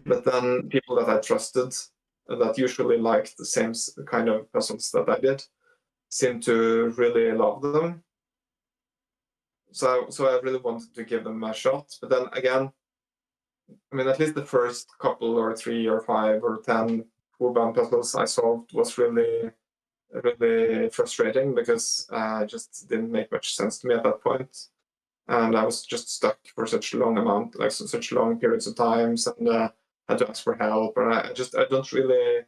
E: But then people that I trusted, that usually liked the same kind of puzzles that I did, seemed to really love them. So I really wanted to give them a shot. But then again, I mean, at least the first couple or 3 or 5 or 10 urban puzzles I solved was really, really frustrating because it just didn't make much sense to me at that point. And I was just stuck for such long amount, like such long periods of times, and had to ask for help. And I don't really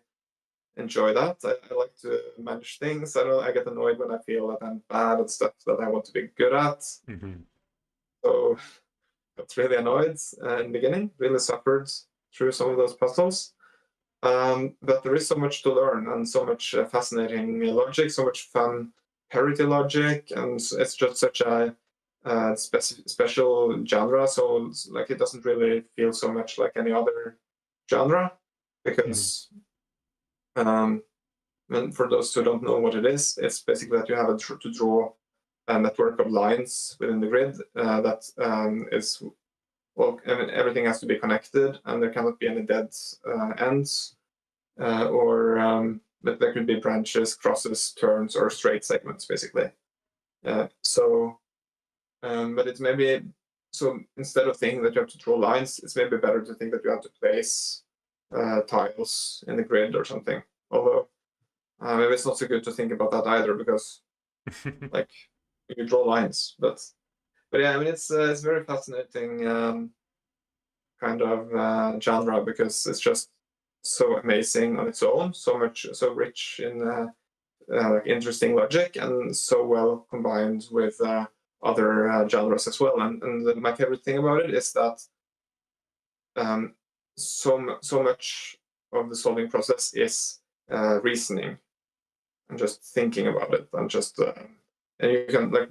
E: enjoy that. I like to manage things. I get annoyed when I feel that I'm bad at stuff that I want to be good at.
D: Mm-hmm.
E: So I got really annoyed in the beginning. Really suffered through some of those puzzles. But there is so much to learn and so much fascinating logic, so much fun parity logic, and it's just such a special genre. So like it doesn't really feel so much like any other genre because and for those who don't know what it is, it's basically that you have to draw a network of lines within the grid that is, well, I mean, everything has to be connected, and there cannot be any dead ends, but there could be branches, crosses, turns, or straight segments, basically. But it's maybe, so instead of thinking that you have to draw lines, it's maybe better to think that you have to place tiles in the grid or something. Although maybe it's not so good to think about that either, because like you draw lines. But yeah, I mean it's very fascinating kind of genre, because it's just so amazing on its own, so rich in like interesting logic, and so well combined with other genres as well. And my favorite thing about it is that so much of the solving process is reasoning and just thinking about it, and just and you can like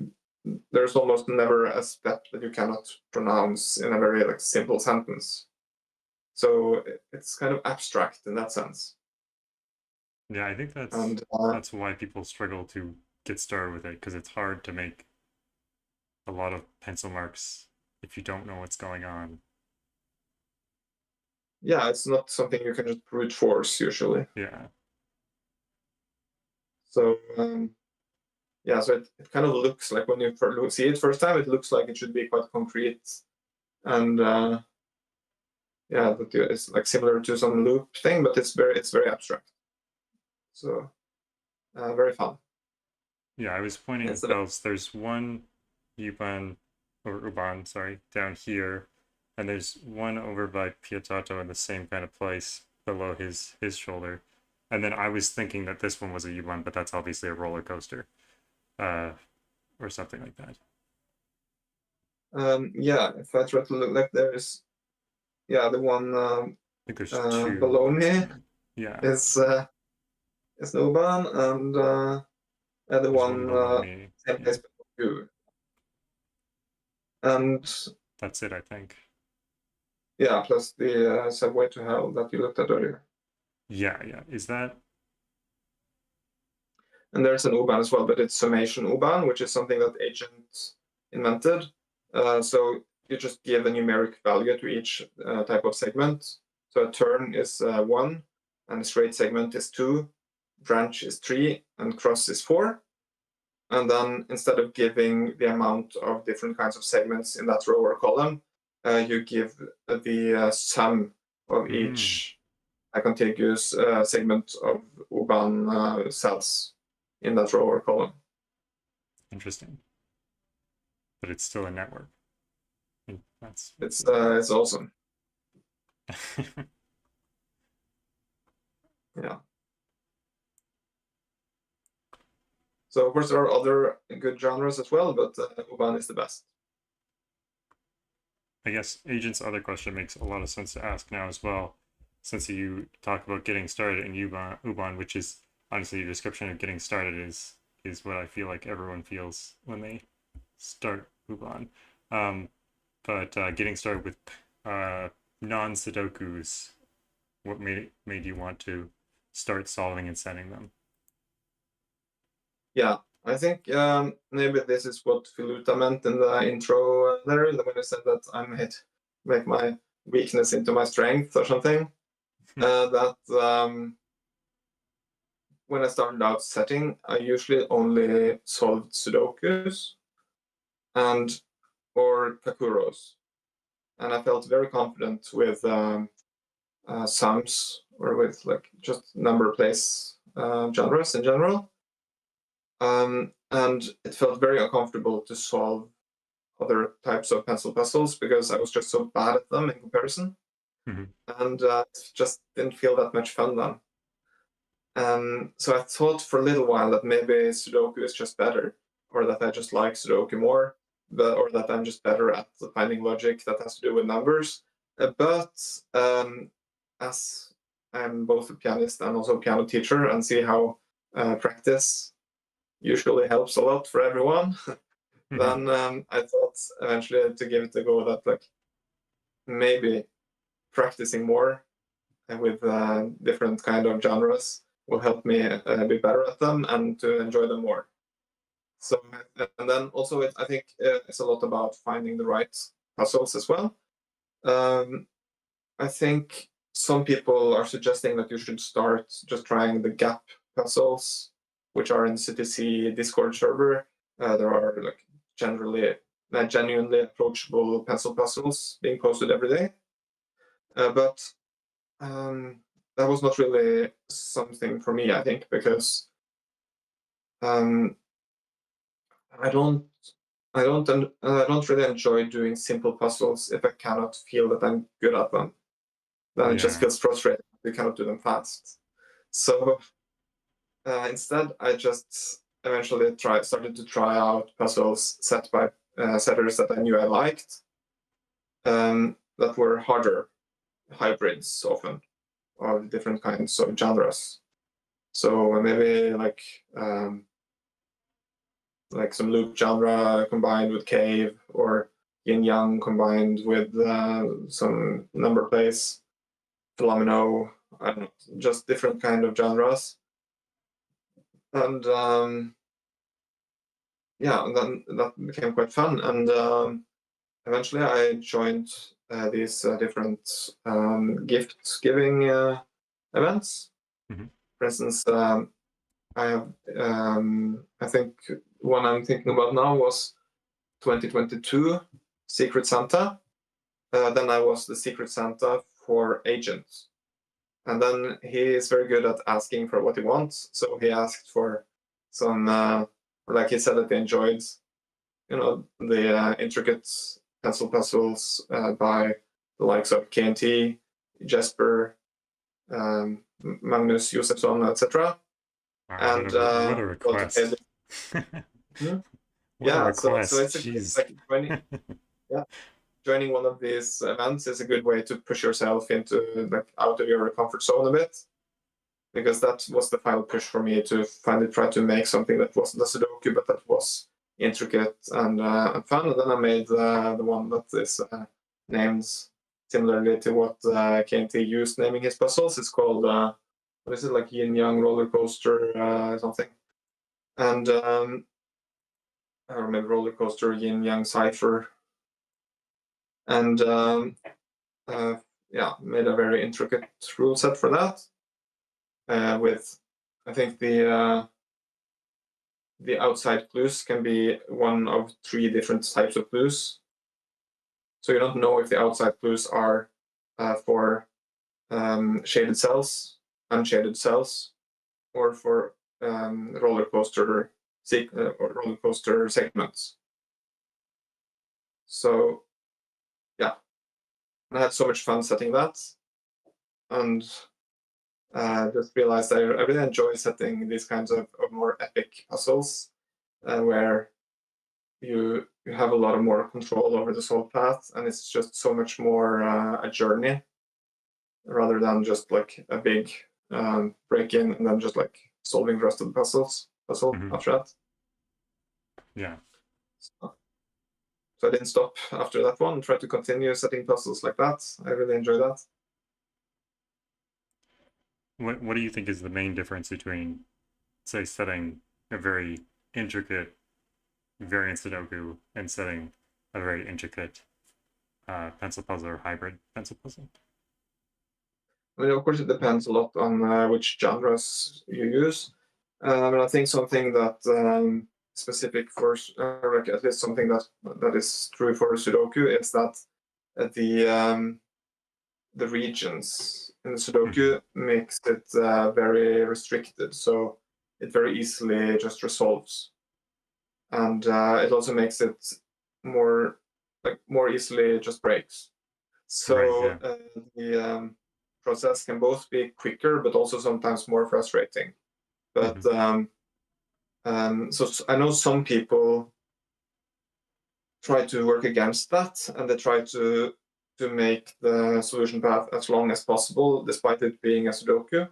E: there's almost never a step that you cannot pronounce in a very like simple sentence. So it's kind of abstract in that sense.
D: Yeah, I think
E: And
D: that's why people struggle to get started with it, because it's hard to make a lot of pencil marks if you don't know what's going on.
E: yeah, it's not something you can just brute force usually.
D: Yeah.
E: So yeah, so it kind of looks like when you see it first time, it looks like it should be quite concrete, and yeah, that it's like similar to some loop thing, but it's very abstract. So very fun.
D: Yeah, I was pointing
E: Instead of,
D: bells. There's one Uban or Uban, sorry, down here, and there's one over by Piatato in the same kind of place below his shoulder. And then I was thinking that this one was a Uban, but that's obviously a roller coaster, uh, or something like that.
E: yeah, if I try to look, like there's, yeah, the one
D: I think there's two
E: below
D: on the
E: me
D: screen. Yeah,
E: is Noban, and the
D: there's one
E: one
D: below me.
E: same
D: Yeah,
E: place below you. And
D: that's it, I think.
E: yeah, plus the subway to hell that you looked at earlier.
D: Yeah, yeah. Is that?
E: And there's an U-Bahn as well, but it's summation U-Bahn, which is something that Agent invented. So you just give a numeric value to each type of segment. So a turn is 1, and a straight segment is 2, branch is 3, and cross is 4. And then instead of giving the amount of different kinds of segments in that row or column, you give the sum of each contiguous segment of U-Bahn cells in that row or column.
D: Interesting. But it's still a network. That's
E: It's awesome. Yeah. So of course there are other good genres as well, but U-Bahn is the best.
D: I guess Agent's other question makes a lot of sense to ask now as well, since you talk about getting started in Uban, which is honestly your description of getting started is what I feel like everyone feels when they start Uban. But getting started with non-Sudokus, what made you want to start solving and setting them?
E: Yeah, I think maybe this is what Filuta meant in the intro there, when he said that I make my weakness into my strength or something. That when I started out setting, I usually only solved Sudokus and or Kakuros, and I felt very confident with sums or with like just number place genres in general. And it felt very uncomfortable to solve other types of pencil puzzles because I was just so bad at them in comparison. And it just didn't feel that much fun then. So I thought for a little while that maybe Sudoku is just better, or that I just like Sudoku more, or that I'm just better at finding logic that has to do with numbers. But as I'm both a pianist and also a piano teacher, and see how practice usually helps a lot for everyone, then I thought eventually to give it a go that like maybe practicing more with different kind of genres will help me be better at them and to enjoy them more. So, and then also I think it's a lot about finding the right puzzles as well. I think some people are suggesting that you should start just trying the gap puzzles, which are in CTC Discord server. There are like genuinely approachable pencil puzzles being posted every day. But that was not really something for me, I think, because I don't really enjoy doing simple puzzles if I cannot feel that I'm good at them. Then it just feels frustrating. We cannot do them fast. So instead, I just eventually started to try out puzzles set by setters that I knew I liked, that were harder hybrids often of different kinds of genres. So maybe like some loop genre combined with cave, or yin yang combined with some number place, Philomeno, I don't know, just different kind of genres. and yeah, and then that became quite fun. And eventually, I joined these different gift giving events.
D: Mhm.
E: For instance, I have I think one I'm thinking about now was 2022 Secret Santa. Then I was the Secret Santa for agents. And then he is very good at asking for what he wants. So he asked for some, like he said that he enjoyed, the intricate pencil puzzles by the likes of KNT, Jesper, Magnus Josefsson, etc.
D: Wow,
E: And
D: what a
E: also
D: request.
E: Hmm?
D: What a
E: Yeah, so
D: request.
E: it's
D: Jeez.
E: like joining one of these events is a good way to push yourself into like out of your comfort zone a bit, because that was the final push for me to finally try to make something that wasn't a Sudoku but that was intricate and fun. And then I made the one that is named similarly to what KNT used naming his puzzles. It's called what is it, like Yin Yang Roller Coaster something, and or maybe Roller Coaster Yin Yang Cipher, and yeah, made a very intricate rule set for that. With, I think the outside clues can be one of 3 different types of clues. So you don't know if the outside clues are for shaded cells, unshaded cells, or for roller coaster or roller coaster segments. So yeah, I had so much fun setting that, and just realized I really enjoy setting these kinds of more epic puzzles where you have a lot of more control over the solve path, and it's just so much more a journey rather than just like a big break in and then just like solving the rest of the puzzle
D: Mhm.
E: after that.
D: Yeah.
E: So I didn't stop after that one. Tried to continue setting puzzles like that. I really enjoy that.
D: What do you think is the main difference between, say, setting a very intricate variant Sudoku and setting a very intricate pencil puzzle or hybrid pencil puzzle?
E: I mean, of course, it depends a lot on which genres you use. And I think something that specific for, like at least something that is true for Sudoku is that the regions in the Sudoku makes it very restricted, so it very easily just resolves, and it also makes it more easily just breaks. So
D: Right, yeah.
E: the process can both be quicker, but also sometimes more frustrating. But so I know some people try to work against that, and they try to make the solution path as long as possible, despite it being a Sudoku.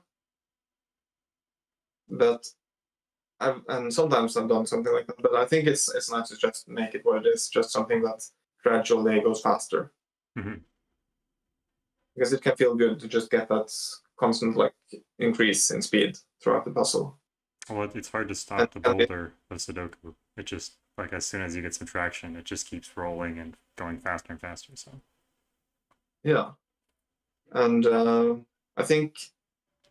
E: But and sometimes I've done something like that. But I think it's nice to just make it what it is, just something that gradually goes faster,
D: Mhm.
E: because it can feel good to just get that constant like increase in speed throughout the puzzle.
D: Well, it's hard to
E: And
D: stop the boulder of Sudoku. It just, like, as soon as you get some traction, it just keeps rolling and going faster and faster. So,
E: yeah, and I think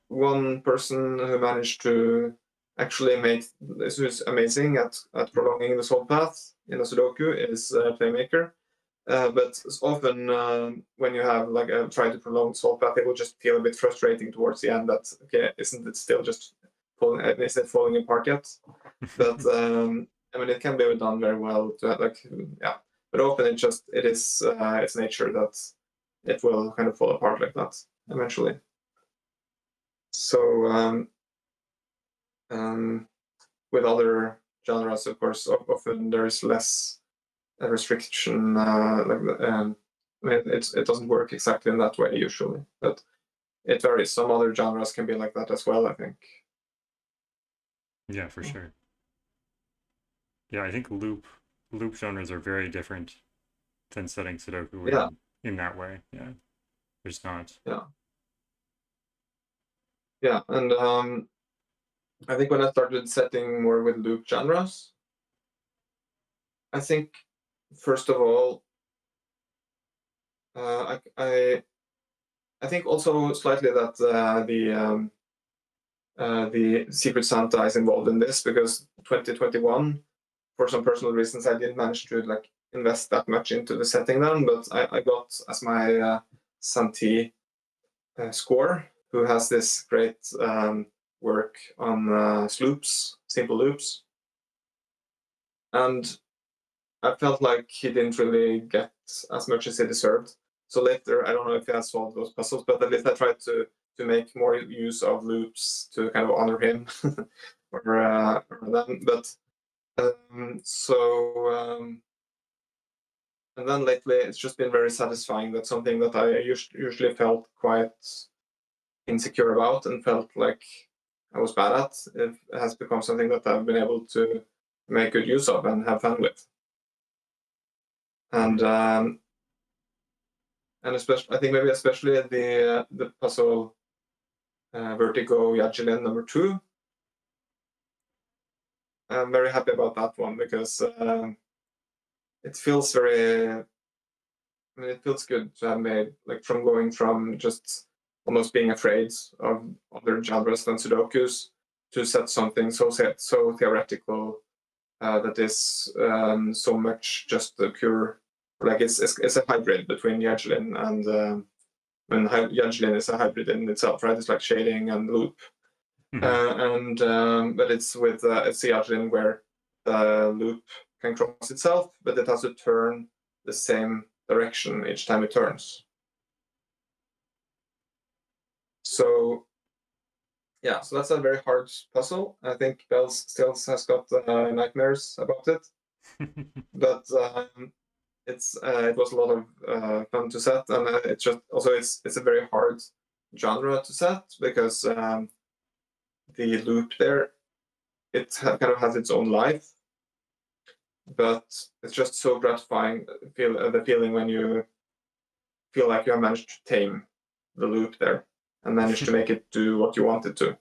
E: one person who managed to actually make this is amazing at prolonging the solve path in a Sudoku is Playmaker. But often when you have like try to prolong solve path, it will just feel a bit frustrating towards the end. That okay, isn't it still just is it falling apart yet? But I mean, it can be done very well to like yeah. But often it is its nature that it will kind of fall apart like that eventually. So with other genres, of course, often there is less restriction. I mean, it doesn't work exactly in that way usually, but it varies. Some other genres can be like that as well, I think.
D: yeah, for sure. Yeah, I think loop genres are very different than setting Sudoku
E: Yeah,
D: in that way. Yeah, there's not.
E: yeah, yeah, and I think when I started setting more with loop genres, I think first of all, I think also slightly that the Secret Santa is involved in this, because 2021, for some personal reasons, I didn't manage to like invest that much into the setting then, but I got as my Santee score, who has this great work on sloops, simple loops, and I felt like he didn't really get as much as he deserved. So later, I don't know if he has solved those puzzles, but at least I tried to make more use of loops to kind of honor him or them. But and then lately, it's just been very satisfying. That's something that I usually felt quite insecure about and felt like I was bad at. It has become something that I've been able to make good use of and have fun with. And especially, I think maybe especially the puzzle Vertigo Yagilin number 2. I'm very happy about that one because it feels very. I mean, it feels good to have made, like, from going from just almost being afraid of other genres than Sudokus to set something so theoretical that is so much just the pure, like it's a hybrid between Yagilin and Yagilin is a hybrid in itself, right? It's like shading and loop, but it's with it's a Yagilin where the loop can cross itself, but it has to turn the same direction each time it turns. So yeah, so that's a very hard puzzle. I think Bells still has got nightmares about it, but it was a lot of fun to set, and it's just also it's a very hard genre to set because the loop there, it kind of has its own life, but it's just so gratifying the feeling when you feel like you have managed to tame the loop there and managed to make it do what you want it to.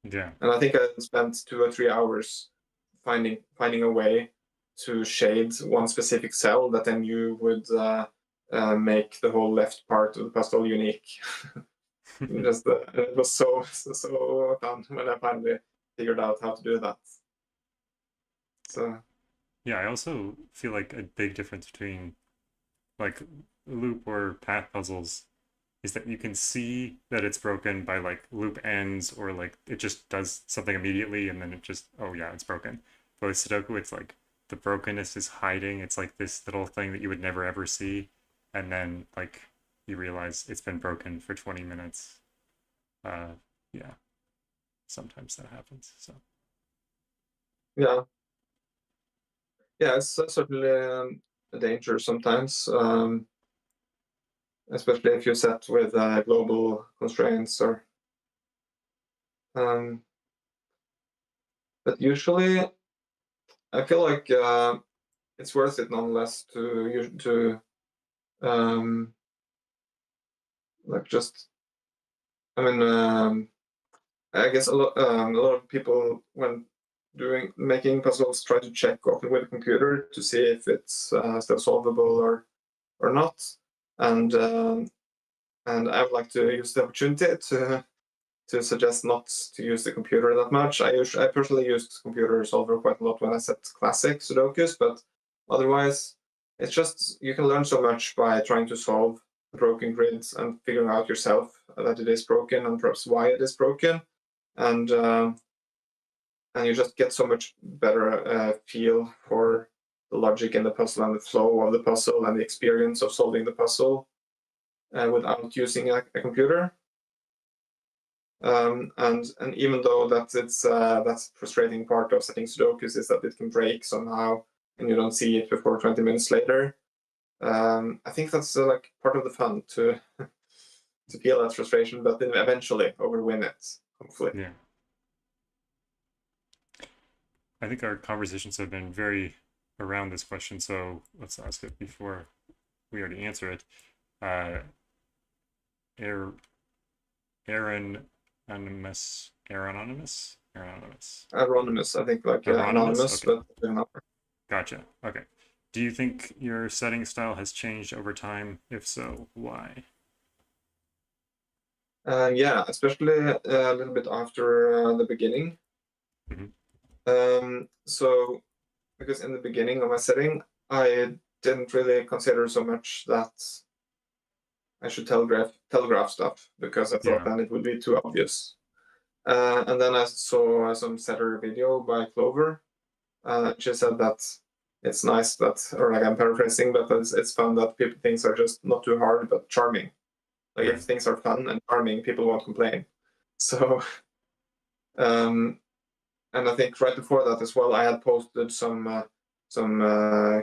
D: Yeah.
E: And I think I spent 2 or 3 hours finding a way to shade one specific cell that then you would make the whole left part of the puzzle unique. It was so fun when I finally figured out how to do that. So
D: yeah, I also feel like a big difference between like loop or path puzzles is that you can see that it's broken by like loop ends, or like it just does something immediately and then it just, oh yeah, it's broken. But with Sudoku, it's like the brokenness is hiding. It's like this little thing that you would never ever see, and then like you realize it's been broken for 20 minutes. Yeah, sometimes that happens. So
E: yeah, it's certainly a danger sometimes, especially if you set with global constraints or. But usually, I feel like it's worth it nonetheless to like just. I mean, I guess a lot of people, when making puzzles, try to check often with a computer to see if it's still solvable or not, and I would like to use the opportunity to suggest not to use the computer that much. I personally used computer solver quite a lot when I set classic Sudokus, but otherwise, it's just you can learn so much by trying to solve broken grids and figuring out yourself that it is broken and perhaps why it is broken, and you just get so much better feel for the logic in the puzzle and the flow of the puzzle and the experience of solving the puzzle without using a computer. And even though that's frustrating part of setting Sudokus is that it can break somehow and you don't see it before 20 minutes later. I think that's like part of the fun to to feel that frustration, but then eventually overwin it, hopefully.
D: yeah, I think our conversations have been very around this question, so let's ask it before we already answer it. Aaron Anonymous Or anonymous?
E: Anonymous, I think, like anonymous,
D: Okay.
E: but
D: Gotcha. Okay. Do you think your setting style has changed over time? If so, why?
E: yeah, especially a little bit after the beginning. So, because in the beginning of my setting, I didn't really consider so much that I should telegraph stuff because I thought
D: Yeah.
E: then it would be too obvious. And then I saw some setter video by Clover. She said that it's nice that, or like I'm paraphrasing, but it's fun that people things are just not too hard but charming. Like
D: Right.
E: if things are fun and charming, people won't complain. So, and I think right before that as well, I had posted some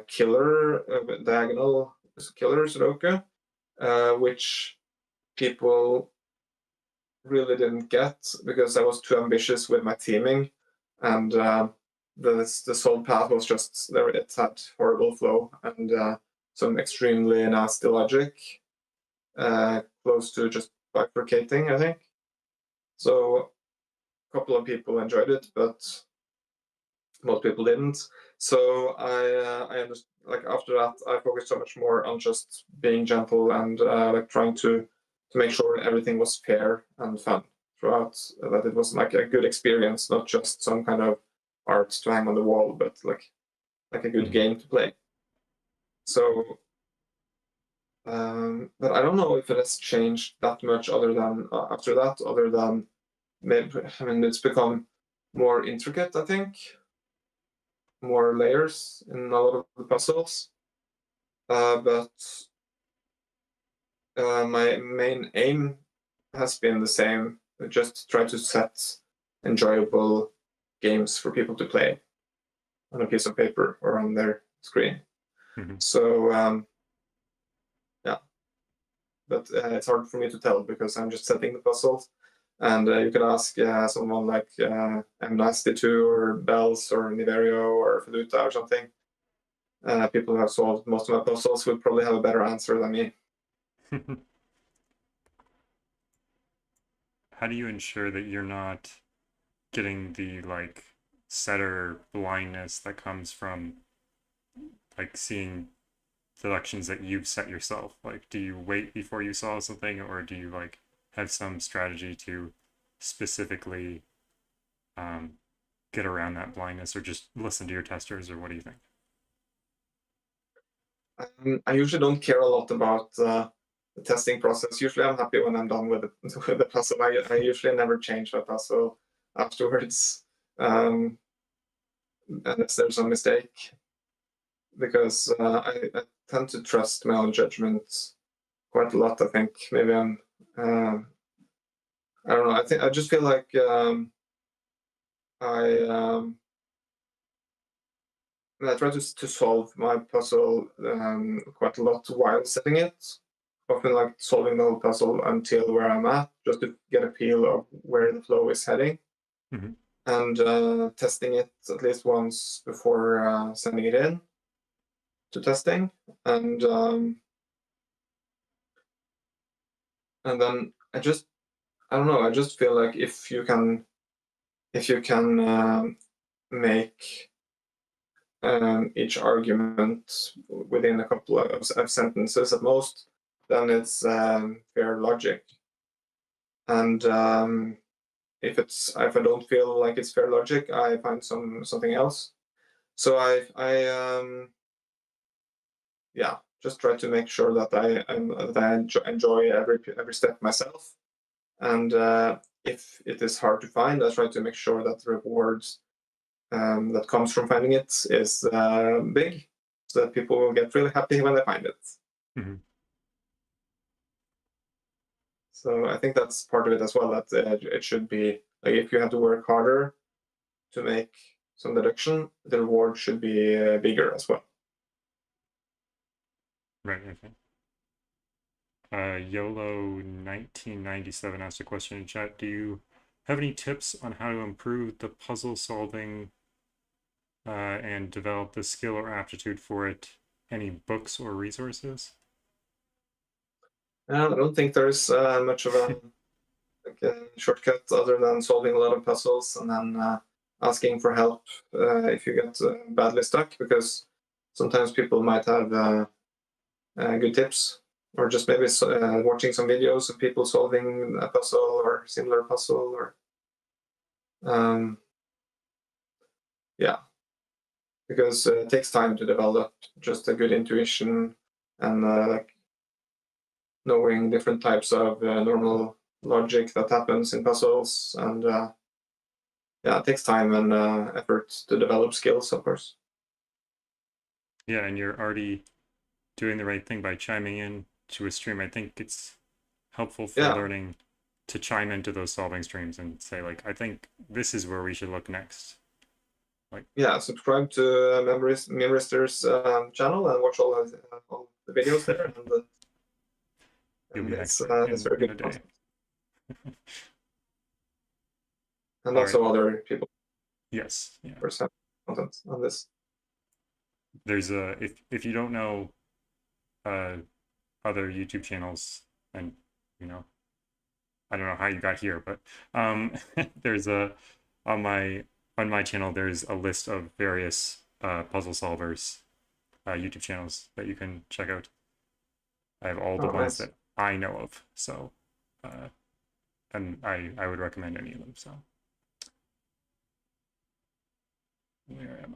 E: killer diagonal killer Sudoku, which people really didn't get because I was too ambitious with my theming, and the solved path was just there. It had horrible flow and some extremely nasty logic, close to just bifurcating, I think. So a couple of people enjoyed it, but most people didn't. So I understood. Like after that, I focused so much more on just being gentle and like trying to make sure everything was fair and fun throughout. That it was like a good experience, not just some kind of art to hang on the wall, but like a good game to play. So, but I don't know if it has changed that much other than after that, other than maybe, I mean, it's become more intricate, I think, more layers in a lot of the puzzles. But my main aim has been the same, just try to set enjoyable games for people to play on a piece of paper or on their screen. So yeah, but it's hard for me to tell because I'm just setting the puzzles. And you can ask someone like M92 or Bells or Niverio or Feduta or something. People who have solved most of my puzzles would probably have a better answer than me.
D: How do you ensure that you're not getting the like setter blindness that comes from like seeing deductions that you've set yourself? Like, do you wait before you solve something, or do you like have some strategy to specifically get around that blindness, or just listen to your testers, or what do you think?
E: I usually don't care a lot about the testing process. Usually I'm happy when I'm done with with the puzzle. I usually never change my puzzle afterwards unless there's a mistake, because I tend to trust my own judgment quite a lot. I think maybe I don't know. I just feel like I try to solve my puzzle quite a lot while setting it. Often like solving the whole puzzle until where I'm at, just to get a feel of where the flow is heading, and testing it at least once before sending it in to testing, and then I don't know. I just feel like if you can make each argument within a couple of sentences at most, then it's fair logic. And if I don't feel like it's fair logic, I find something else. So yeah, just try to make sure that I enjoy every step myself. And if it is hard to find, I try to make sure that the rewards that comes from finding it is big, so that people will get really happy when they find it. So I think that's part of it as well, that it should be like if you have to work harder to make some deduction, the reward should be bigger as well.
D: Right. Okay. YOLO1997 asked a question in chat. Do you have any tips on how to improve the puzzle solving and develop the skill or aptitude for it? Any books or resources?
E: I don't think there's much of a shortcut other than solving a lot of puzzles and then asking for help if you get badly stuck, because sometimes people might have good tips, or just maybe watching some videos of people solving a puzzle or similar puzzle, or yeah, because it takes time to develop just a good intuition and like knowing different types of normal logic that happens in puzzles, and yeah, it takes time and effort to develop skills, of course.
D: Yeah, and you're already doing the right thing by chiming in to a stream. I think it's helpful for learning to chime into those solving streams and say, like, I think this is where we should look next. Like,
E: yeah, subscribe to Memrister's channel and watch all the videos there, and
D: you'll be an
E: it's
D: expert
E: very
D: in a
E: good
D: day.
E: And also other people.
D: Yes, yeah.
E: Have content on this.
D: There's a if you don't know other YouTube channels, and you know, I don't know how you got here, but there's a on my channel there's a list of various puzzle solvers YouTube channels that you can check out. I have all the ones that I know of, so and I would recommend any of them. So where am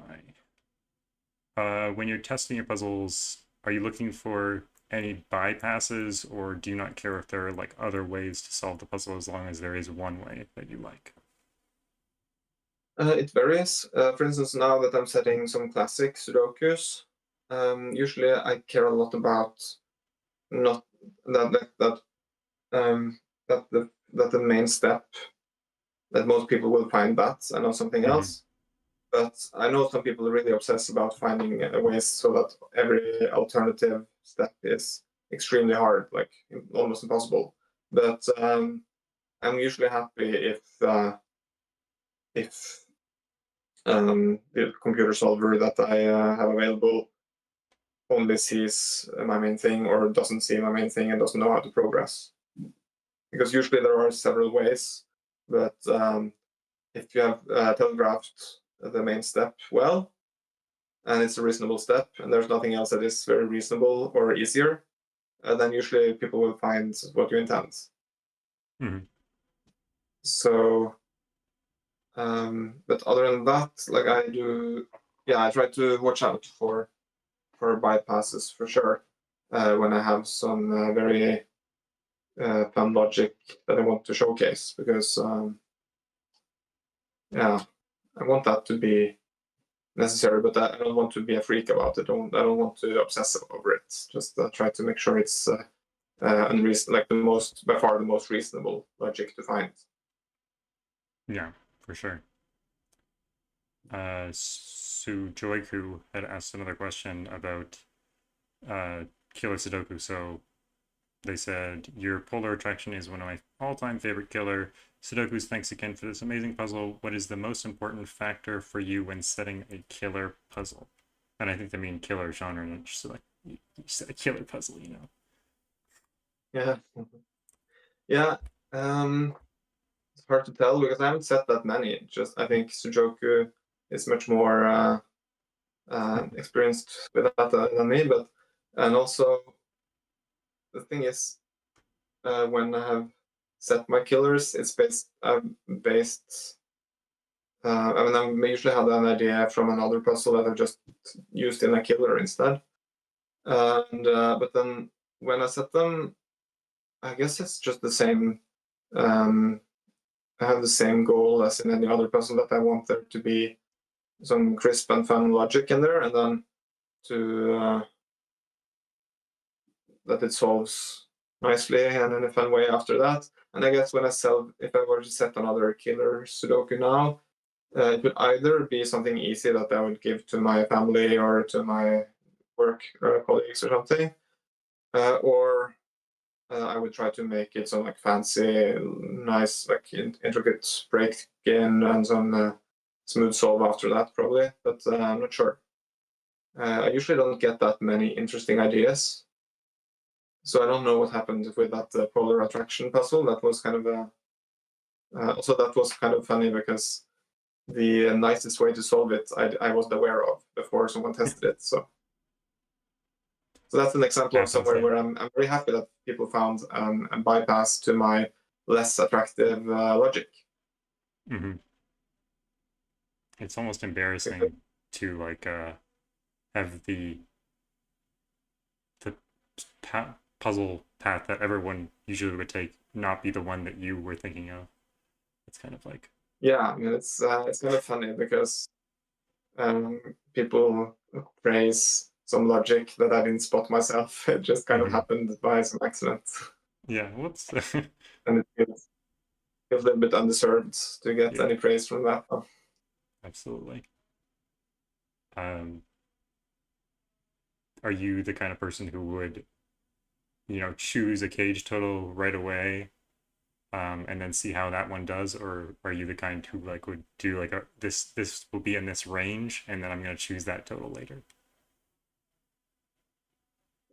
D: I? When you're testing your puzzles, are you looking for any bypasses, or do you not care if there are like other ways to solve the puzzle as long as there is one way that you like?
E: It varies. For instance, now that I'm setting some classic Sudokus, usually I care a lot about not that the main step, that most people will find that and not something else. But I know some people really obsess about finding ways so that every alternative step is extremely hard, like almost impossible. But I'm usually happy if the computer solver that I have available only sees my main thing, or doesn't see my main thing and doesn't know how to progress. Because usually there are several ways, but if you have telegraphed the main step well, and it's a reasonable step, and there's nothing else that is very reasonable or easier, then usually people will find what you intend. So, but other than that, like I try to watch out for bypasses for sure when I have some very fun logic that I want to showcase, because yeah, I want that to be necessary, but I don't want to be a freak about it. I don't want to obsess over it. Just try to make sure it's like by far the most reasonable logic to find.
D: Yeah, for sure. Sujoiku had asked another question about killer Sudoku. So they said, your polar attraction is one of my all-time favorite killer Sudokus. Thanks again for this amazing puzzle. What is the most important factor for you when setting a killer puzzle? And I think they mean killer genre, not just like you set a killer puzzle, you know?
E: Yeah. Yeah. It's hard to tell because I haven't set that many. Just I think Sujoku is much more experienced with that than me. But and also the thing is, when I have set my killers, it's based. I usually have an idea from another puzzle that I've just used in a killer instead. But then when I set them, I guess it's just the same. I have the same goal as in any other puzzle, that I want there to be some crisp and fun logic in there, and then to that it solves nicely and in a fun way after that. And I guess if I were to set another killer Sudoku now, it would either be something easy that I would give to my family or to my work colleagues or something, or I would try to make it some like fancy, nice, like intricate break in and some smooth solve after that, probably. But I'm not sure. I usually don't get that many interesting ideas, so I don't know what happened with that polar attraction puzzle. That was kind of Also, that was kind of funny because the nicest way to solve it I wasn't aware of before someone tested it. So that's an example of
D: Happens,
E: somewhere
D: yeah.
E: where I'm very happy that people found a bypass to my less attractive logic.
D: Mm-hmm. It's almost embarrassing to like have the puzzle path that everyone usually would take not be the one that you were thinking of. It's kind of like,
E: Yeah, I mean it's kind of funny because people praise some logic that I didn't spot myself. It just kind of
D: Mhm.
E: happened by some accident,
D: yeah, whoops.
E: and it feels a little bit undeserved to get
D: Yeah.
E: any praise from that.
D: Absolutely. Are you the kind of person who would, choose a cage total right away, and then see how that one does, or are you the kind who like would do like this will be in this range, and then I'm gonna choose that total later?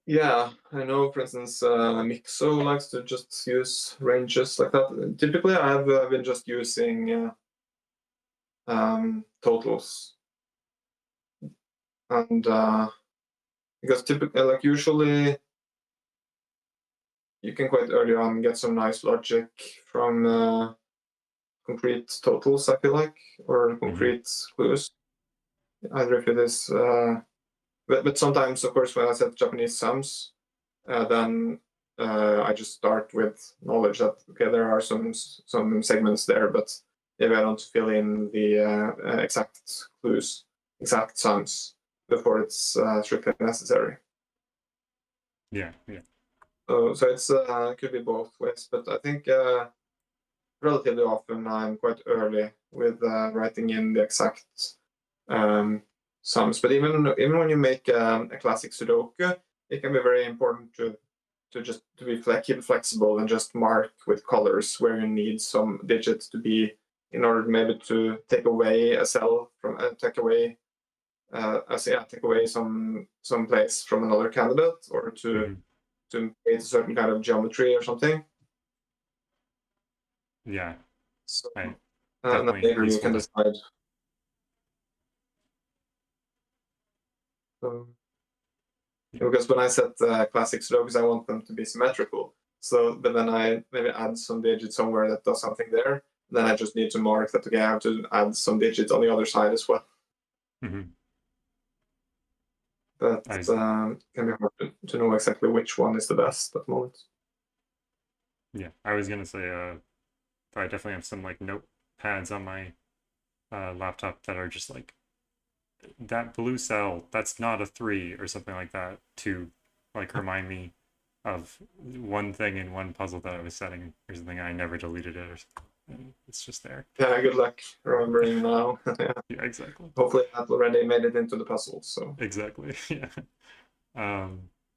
E: Yeah, I know, for instance, Mixo likes to just use ranges like that. Typically, I've been just using totals, and because typically, like usually, you can quite early on get some nice logic from concrete totals, I feel like, or concrete clues. Either if it is, but sometimes, of course, when I set Japanese sums, then I just start with knowledge that okay, there are some segments there, but maybe I don't fill in the exact clues, exact sums before it's strictly necessary.
D: Yeah, yeah.
E: So it's could be both ways, but I think relatively often I'm quite early with writing in the exact sums. But even when you make a classic Sudoku, it can be very important to keep it flexible and just mark with colors where you need some digits to be in order maybe to take away a cell from take away some place from another candidate, or to create a certain kind of geometry or something.
D: Yeah,
E: So
D: I
E: and then
D: definitely
E: later you
D: useful
E: can
D: to.
E: decide. Um, because when I set classic slopes, I want them to be symmetrical. So, but then I maybe add some digit somewhere that does something there. Then I just need to mark that okay, I have to add some digits on the other side as well.
D: Mhm.
E: But
D: I
E: can be hard to know exactly which one is the best at the moment.
D: Yeah, I was gonna say I definitely have some like notepads on my laptop that are just like that blue cell, that's not a 3 or something like that, to like remind me of one thing in one puzzle that I was setting or something. I never deleted it or something. It's just there.
E: Yeah, good luck remembering now. Yeah.
D: Yeah, exactly.
E: Hopefully that already made it into the puzzle. So
D: Exactly. Yeah.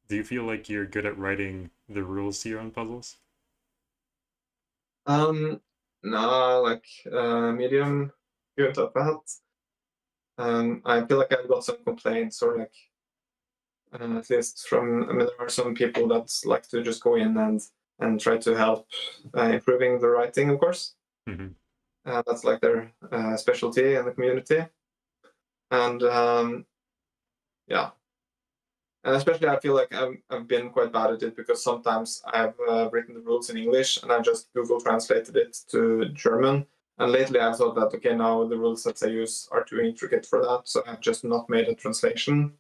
D: Do you feel like you're good at writing the rules to your own puzzles?
E: no, like medium good at that. I feel like I've got some complaints, or like at least from, I mean, there are some people that like to just go in and try to help improving the writing, of course.
D: Mm-hmm.
E: That's like their specialty in the community. And yeah, and especially I feel like I've been quite bad at it because sometimes I've written the rules in English and I just Google translated it to German. And lately I've thought that, okay, now the rules that I use are too intricate for that. So I've just not made a translation.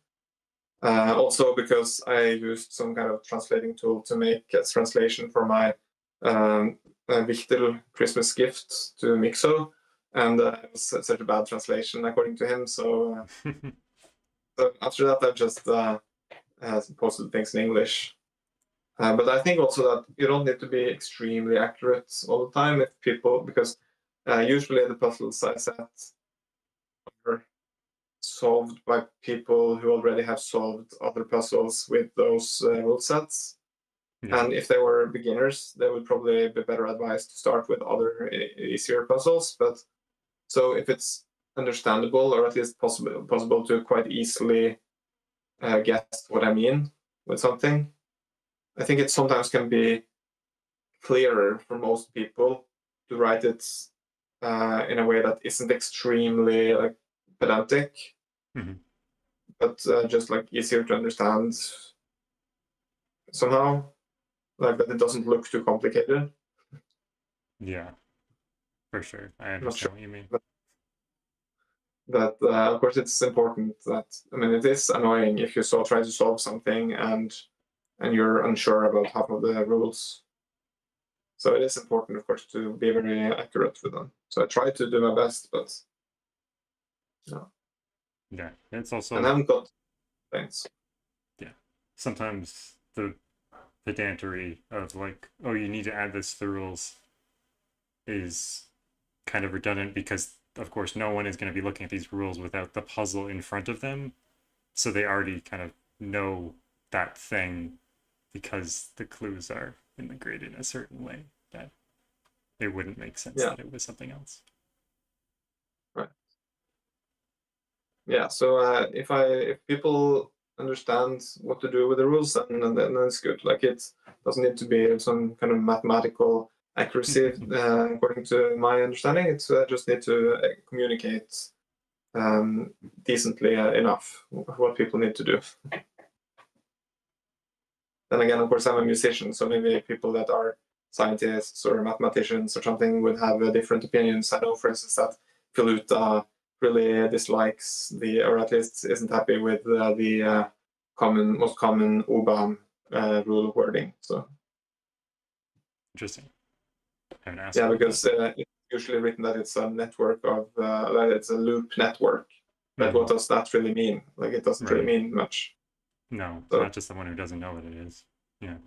E: Also because I used some kind of translating tool to make a translation for my Wichtel Christmas gift to Mixo. And it was such a bad translation according to him. So after that I've just posted things in English. But I think also that you don't need to be extremely accurate all the time if people, because usually the puzzles I set are solved by people who already have solved other puzzles with those rule sets.
D: Yeah.
E: And if they were beginners, they would probably be better advised to start with other easier puzzles. But so if it's understandable, or at least possible to quite easily guess what I mean with something, I think it sometimes can be clearer for most people to write it in a way that isn't extremely like pedantic, but just like easier to understand somehow, like that it doesn't look too complicated.
D: Yeah, for sure. I
E: Not
D: understand
E: sure.
D: what you mean.
E: That of course it's important that, I mean, it is annoying if you try to solve something and you're unsure about half of the rules. So it is important, of course, to be very accurate with them. So I try to do my best, but
D: Yeah, it's also,
E: and I haven't got things.
D: yeah, sometimes the pedantery of like, oh, you need to add this to the rules is kind of redundant because, of course, no one is going to be looking at these rules without the puzzle in front of them. So they already kind of know that thing because the clues are in the grid in a certain way that it wouldn't make sense that it was something else.
E: Right. Yeah. So if people understand what to do with the rules, then it's good. Like, it doesn't need to be some kind of mathematical accuracy, according to my understanding. It's just need to communicate decently enough what people need to do. Then again, of course, I'm a musician, so maybe people that are scientists or mathematicians or something would have different opinions. I know, for instance, that Philuta really dislikes or at least isn't happy with the most common OBAM rule wording. So
D: Interesting. I haven't asked
E: yeah,
D: about
E: because
D: that.
E: it's usually written that it's a network of that it's a loop network. But what does that really mean? Like, it doesn't really mean much.
D: No,
E: So,
D: not just someone who doesn't know what it is. Yeah.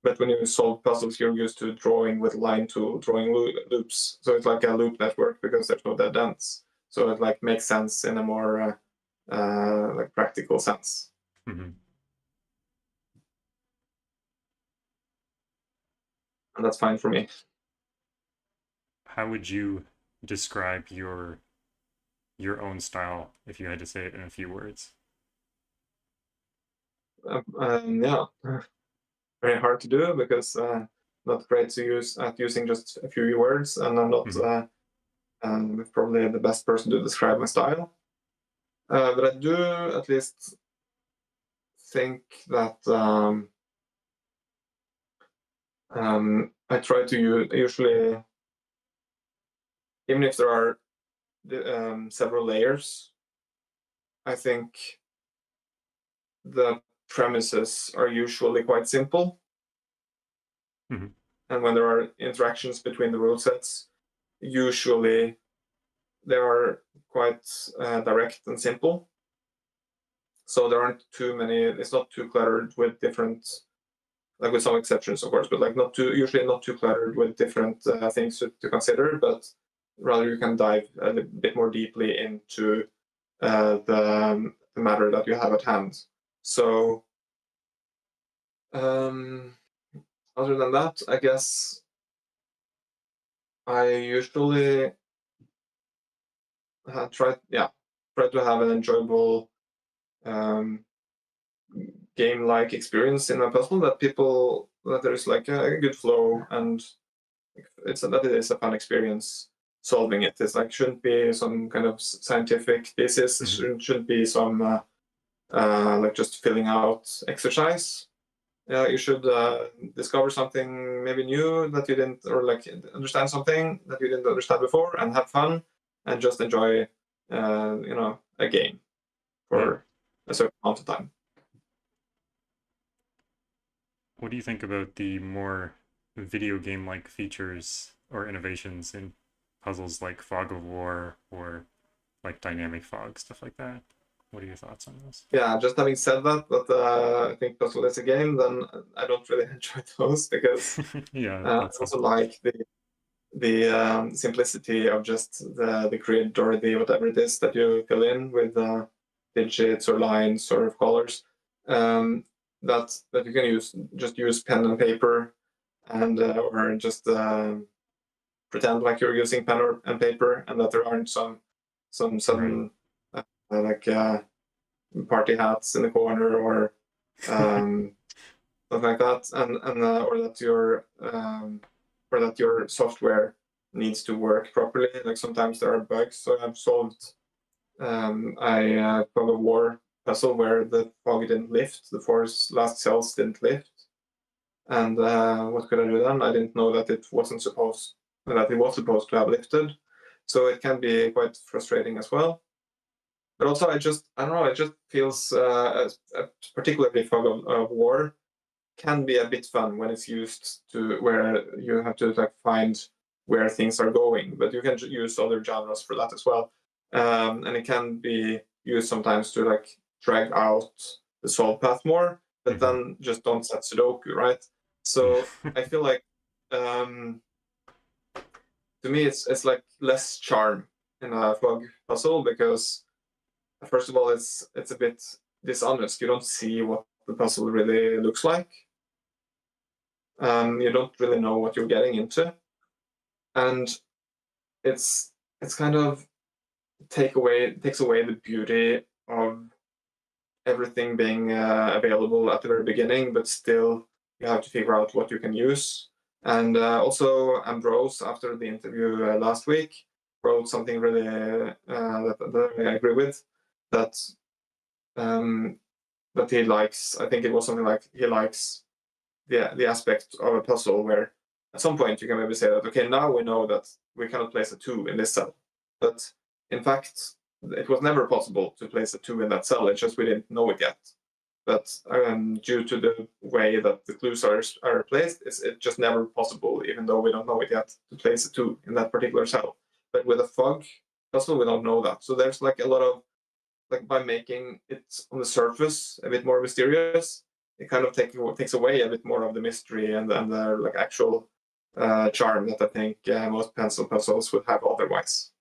E: but when you solve puzzles, you're used to drawing with line tool, drawing loops. So it's like a loop network because there's no dead ends. So it like makes sense in a more like practical sense.
D: Mm-hmm.
E: And that's fine for me.
D: How would you describe your own style if you had to say it in a few words?
E: Yeah, very hard to do because not great to use at using just a few words, and I'm not probably the best person to describe my style. But I do at least think that I try to usually, even if there are several layers, I think the premises are usually quite simple. And when there are interactions between the rule sets, usually they are quite direct and simple. So there aren't too many, it's not too cluttered with different, like with some exceptions, of course, but like usually not too cluttered with different things to consider, but rather you can dive a bit more deeply into the matter that you have at hand. So other than that, I guess I usually try to have an enjoyable game-like experience in a puzzle, that there is like a good flow, and that it is a fun experience solving it. It's like, shouldn't be some kind of scientific thesis. Shouldn't be some like just filling out exercise. You should discover something maybe new that you didn't, or like understand something that you didn't understand before, and have fun and just enjoy a game for a certain amount of time.
D: What do you think about the more video game-like features or innovations in puzzles like Fog of War or like dynamic fog, stuff like that? What are your thoughts on this?
E: Yeah, just having said that, I think puzzle is a game, then I don't really enjoy those because I also like the simplicity of just the grid or the whatever it is that you fill in with digits or lines or colors. That you can use pen and paper, and or just pretend like you're using pen and paper, and that there aren't some sudden like party hats in the corner or something like that, and or that your software needs to work properly. Like sometimes there are bugs. So I've solved a fog of war puzzle where the fog didn't lift, the four last cells didn't lift. And what could I do then? I didn't know that it was supposed to have lifted. So it can be quite frustrating as well. But also, I don't know, it just feels, particularly fog of war can be a bit fun when it's used to where you have to like find where things are going, but you can use other genres for that as well. And it can be used sometimes to like drag out the solve path more, but then just don't set Sudoku, right? So I feel like to me it's like less charm in a fog puzzle because first of all it's a bit dishonest. You don't see what the puzzle really looks like. You don't really know what you're getting into, and it's kind of takes away the beauty of everything being available at the very beginning, but still you have to figure out what you can use. And also Ambrose, after the interview last week, wrote something really that I agree with, that that he likes. I think it was something like he likes the aspect of a puzzle where at some point you can maybe say that, okay, now we know that we cannot place a 2 in this cell. But in fact, it was never possible to place a 2 in that cell. It's just we didn't know it yet. But due to the way that the clues are placed, it's just never possible, even though we don't know it yet, to place a 2 in that particular cell. But with a fog puzzle, we don't know that. So there's like a lot of, like by making it on the surface a bit more mysterious, it kind of takes away a bit more of the mystery and the like actual charm that I think most pencil puzzles would have otherwise.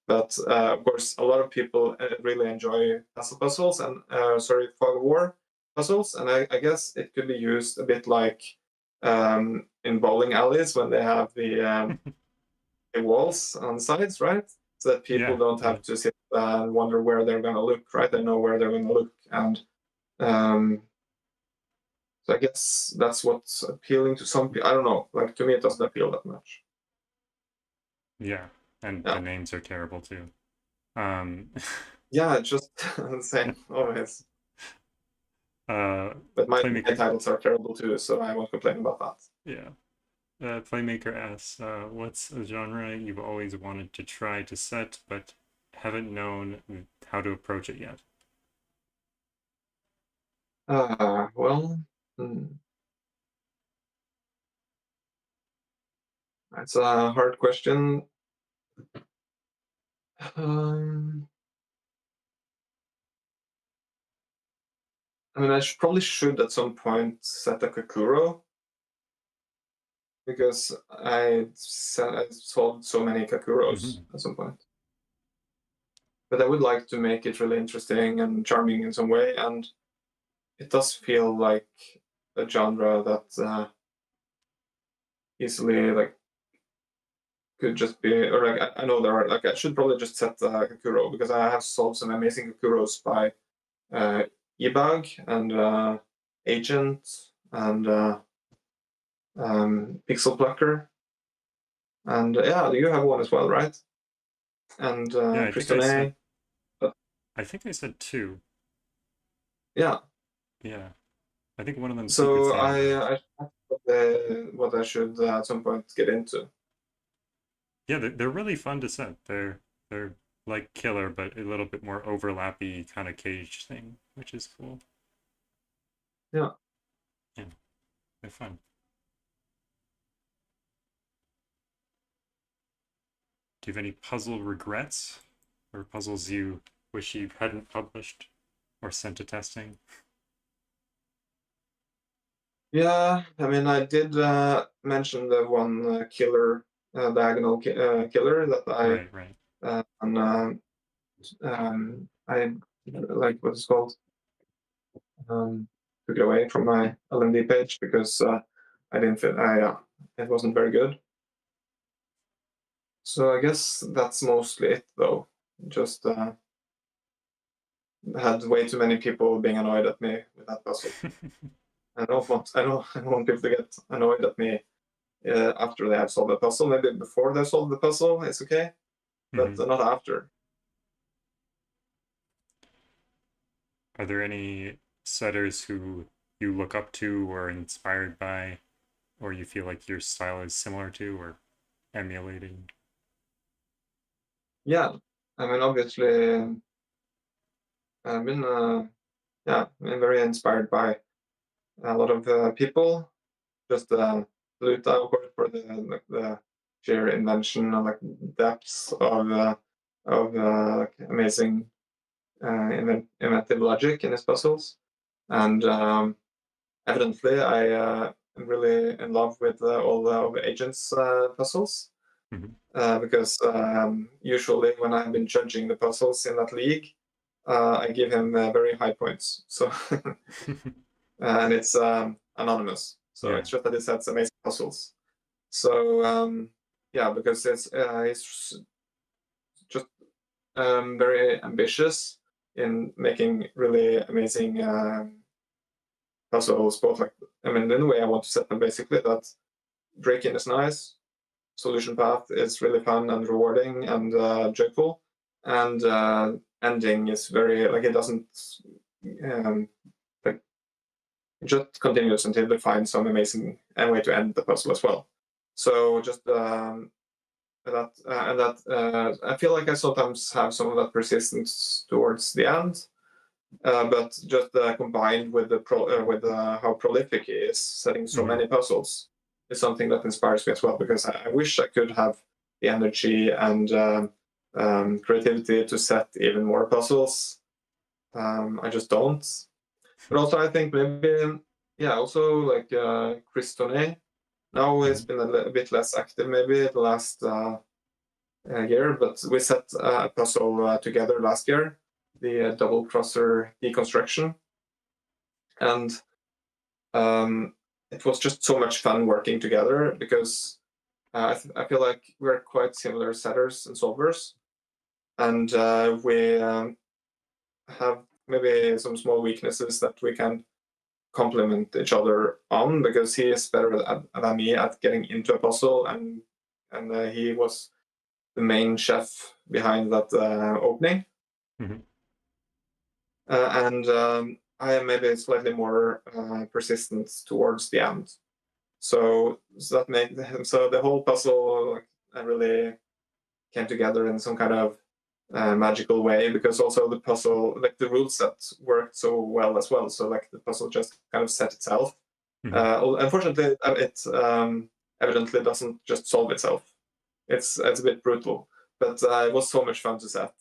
E: But of course, a lot of people really enjoy pencil puzzles and fog of war puzzles, and I guess it could be used a bit like in bowling alleys when they have the walls on the sides, right? So that people don't have to sit and wonder where they're going to look, right? They know where they're going to look, and so I guess that's what's appealing to some people. I don't know. Like to me, it doesn't appeal that much.
D: Yeah, and the names are terrible too.
E: Yeah, just the same always. But my titles are terrible too, so I won't complain about that.
D: Yeah. Playmaker asks, what's a genre you've always wanted to try to set but haven't known how to approach it yet?
E: Well, that's a hard question. I mean, I probably should at some point set a Kakuro, because I solved so many Kakuros at some point. But I would like to make it really interesting and charming in some way, and it does feel like a genre that easily like could just be, or like I know there are, like I should probably just set Kakuro, because I have solved some amazing Kakuros by Ebag and Agent and Pixel Plucker, and yeah, you have one as well, right? And Christonet.
D: I think I said 2.
E: Yeah.
D: Yeah. I think one of them.
E: So what I should at some point get into.
D: Yeah, they're really fun to set. They're like killer, but a little bit more overlappy kind of cage thing, which is cool.
E: Yeah.
D: Yeah, they're fun. Do you have any puzzle regrets, or puzzles you wish you hadn't published or sent to testing?
E: Yeah, I mean, I did mention the one killer, diagonal killer that I I like what's called took it away from my LMD page because I didn't fit. It wasn't very good. So I guess that's mostly it, though. Just had way too many people being annoyed at me with that puzzle. I don't want people to get annoyed at me after they have solved the puzzle. Maybe before they solve the puzzle, it's okay, but not after.
D: Are there any setters who you look up to or inspired by, or you feel like your style is similar to or emulating?
E: Yeah, I mean, obviously, I've been very inspired by a lot of people. Just Luta, of course, for the sheer invention and like depths of like amazing inventive logic in his puzzles, and evidently I am really in love with all of Agent's puzzles. Because usually when I've been judging the puzzles in that league, I give him very high points. So and it's anonymous. So it's just that he sets amazing puzzles. So yeah, because it's just very ambitious in making really amazing puzzles. Both like, I mean, in the way I want to set them, basically that break-in is nice, solution path is really fun and rewarding and joyful, and ending is very like it doesn't like it just continues until they find some amazing way to end the puzzle as well. So just I feel like I sometimes have some of that persistence towards the end, but just combined with how prolific he is setting so many puzzles is something that inspires me as well, because I wish I could have the energy and creativity to set even more puzzles. I just don't. But also I think maybe, yeah, also like Chris Tonnet. Now he's been a bit less active maybe the last year, but we set a puzzle together last year, the double crosser deconstruction, and it was just so much fun working together, because I feel like we're quite similar setters and solvers, and we have maybe some small weaknesses that we can complement each other on, because he is better than me at getting into a puzzle, and he was the main chef behind that opening. And I am maybe slightly more persistent towards the end. So that made the whole puzzle really came together in some kind of magical way, because also the puzzle, like the rule set, worked so well as well. So like the puzzle just kind of set itself. Unfortunately, it evidently doesn't just solve itself. It's a bit brutal, but it was so much fun to set.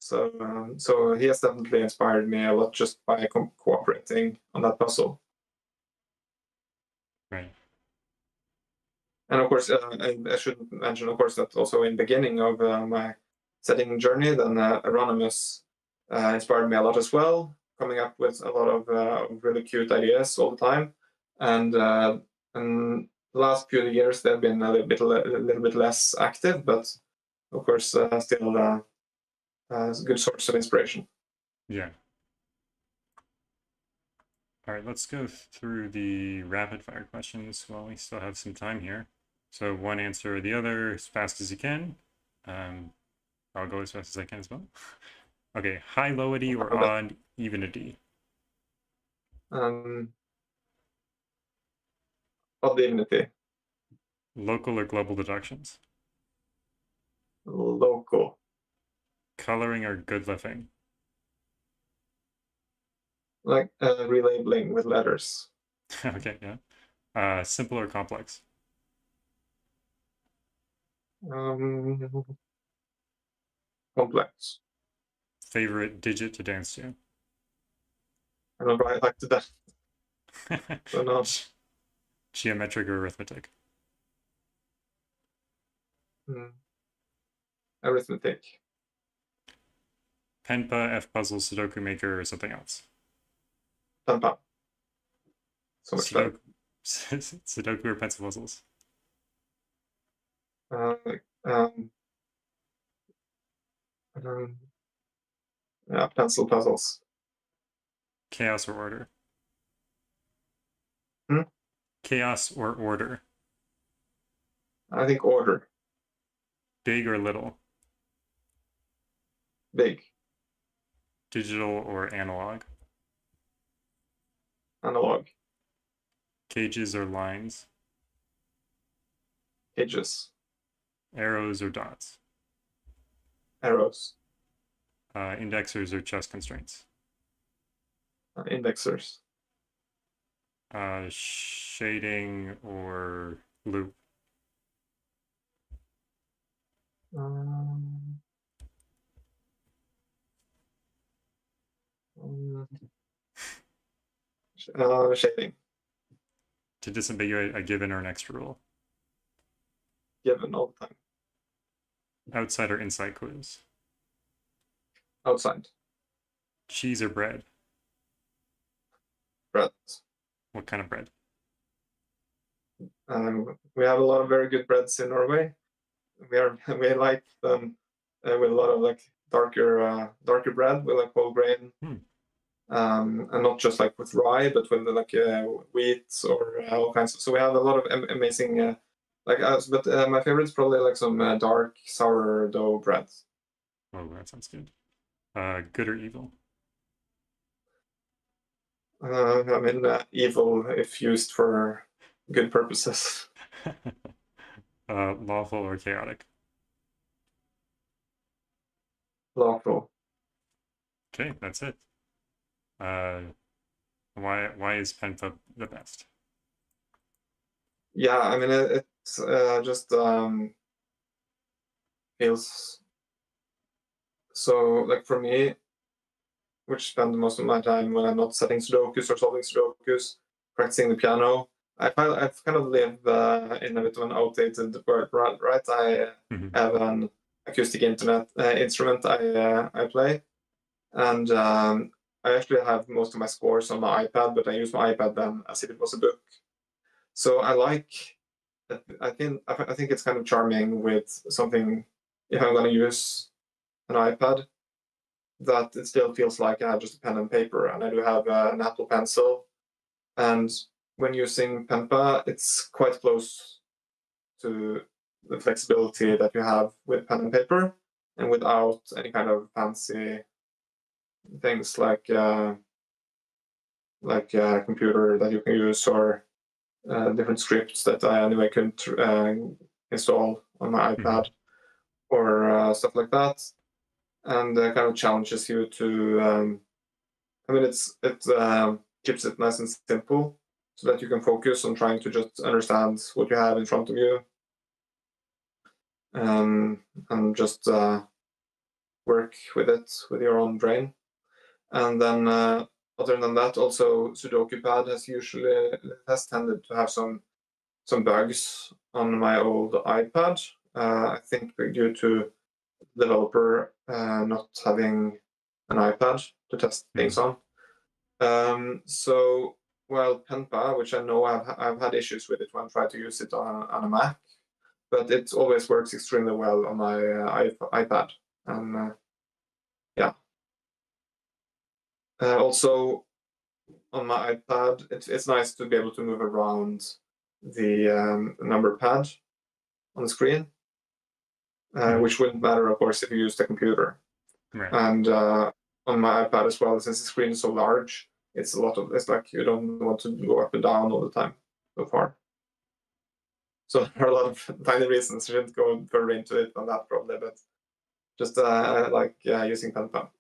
E: So he has definitely inspired me a lot just by cooperating on that puzzle.
D: Right.
E: And of course, I should mention, of course, that also in the beginning of my setting journey, then Anonymous inspired me a lot as well, coming up with a lot of really cute ideas all the time. And the last few years they've been a little bit less active, but of course still a good source of inspiration.
D: Yeah. All right, let's go through the rapid fire questions while we still have some time here. So one answer or the other as fast as you can. I'll go as fast as I can as well. Okay, high, low, a D, or odd, even a D?
E: Odd, even a D.
D: Local or global deductions?
E: Local.
D: Coloring or good lifting?
E: Like relabeling with letters.
D: Okay, yeah. Simple or complex?
E: Complex.
D: Favorite digit to dance to?
E: I don't know, I like to dance. So no.
D: Geometric or arithmetic?
E: Arithmetic.
D: Penpa, F puzzle, Sudoku maker, or something else?
E: Penpa. So much better.
D: Sudoku or pencil puzzles?
E: Yeah, pencil puzzles.
D: Chaos or order?
E: Hmm?
D: Chaos or order?
E: I think order.
D: Big or little?
E: Big.
D: Digital or analog?
E: Analog.
D: Cages or lines?
E: Cages.
D: Arrows or dots?
E: Arrows.
D: Indexers or chest constraints?
E: Indexers.
D: Shading or loop?
E: Um, Shading.
D: To disambiguate a given or an extra rule?
E: Given all the time.
D: Outside or inside clues?
E: Outside.
D: Cheese or bread?
E: Bread.
D: What kind of bread?
E: We have a lot of very good breads in Norway. We like them with a lot of like darker bread with like whole grain, and not just like with rye, but with like wheat or all kinds. So we have a lot of amazing like but my favorite is probably like some dark sourdough bread.
D: Oh, that sounds good. Good or evil?
E: I mean, evil if used for good purposes.
D: Lawful or chaotic?
E: Lawful.
D: Okay, that's it. Why is PenPub the best?
E: Yeah, I mean it's just feels so like for me, which spend most of my time when I'm not setting Sudokus or solving Sudokus, practicing the piano. I've kind of lived in a bit of an outdated world, right? I have an acoustic instrument I play, and I actually have most of my scores on my iPad, but I use my iPad then as if it was a book. So I like. I think it's kind of charming with something. If I'm going to use an iPad, that it still feels like I have just a pen and paper, and I do have an Apple Pencil. And when using Penpa, it's quite close to the flexibility that you have with pen and paper, and without any kind of fancy things like a computer that you can use or different scripts that I anyway couldn't install on my iPad or stuff like that. And kind of challenges you to I mean it keeps it nice and simple so that you can focus on trying to just understand what you have in front of you, and just work with it with your own brain. And then other than that, also Sudoku Pad has tended to have some bugs on my old iPad. I think due to developer not having an iPad to test things on. So while Penpa, which I know I've had issues with it when I try to use it on a Mac, but it always works extremely well on my iPad. And yeah. Also on my iPad, it's nice to be able to move around the number pad on the screen, which wouldn't matter, of course, if you use the computer.
D: Right.
E: And on my iPad as well, since the screen is so large, it's like you don't want to go up and down all the time so far. So there are a lot of tiny reasons. I shouldn't go further into it on that probably, but just I like using Penpa.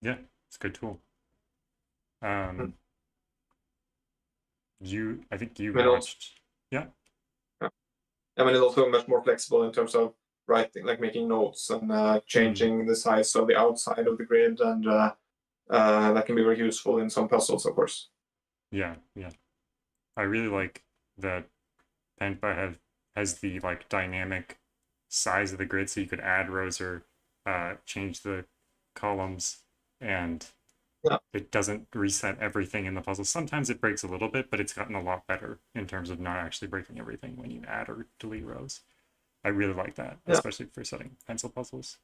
D: Yeah, it's a good tool. I think you watched. Yeah.
E: I mean, it's also much more flexible in terms of writing, like making notes and changing the size of the outside of the grid, and that can be very useful in some puzzles, of course.
D: Yeah. I really like that Penpa has the like dynamic size of the grid, so you could add rows or change the columns, and it doesn't reset everything in the puzzle. Sometimes it breaks a little bit, but it's gotten a lot better in terms of not actually breaking everything when you add or delete rows. I really like that, especially for setting pencil puzzles.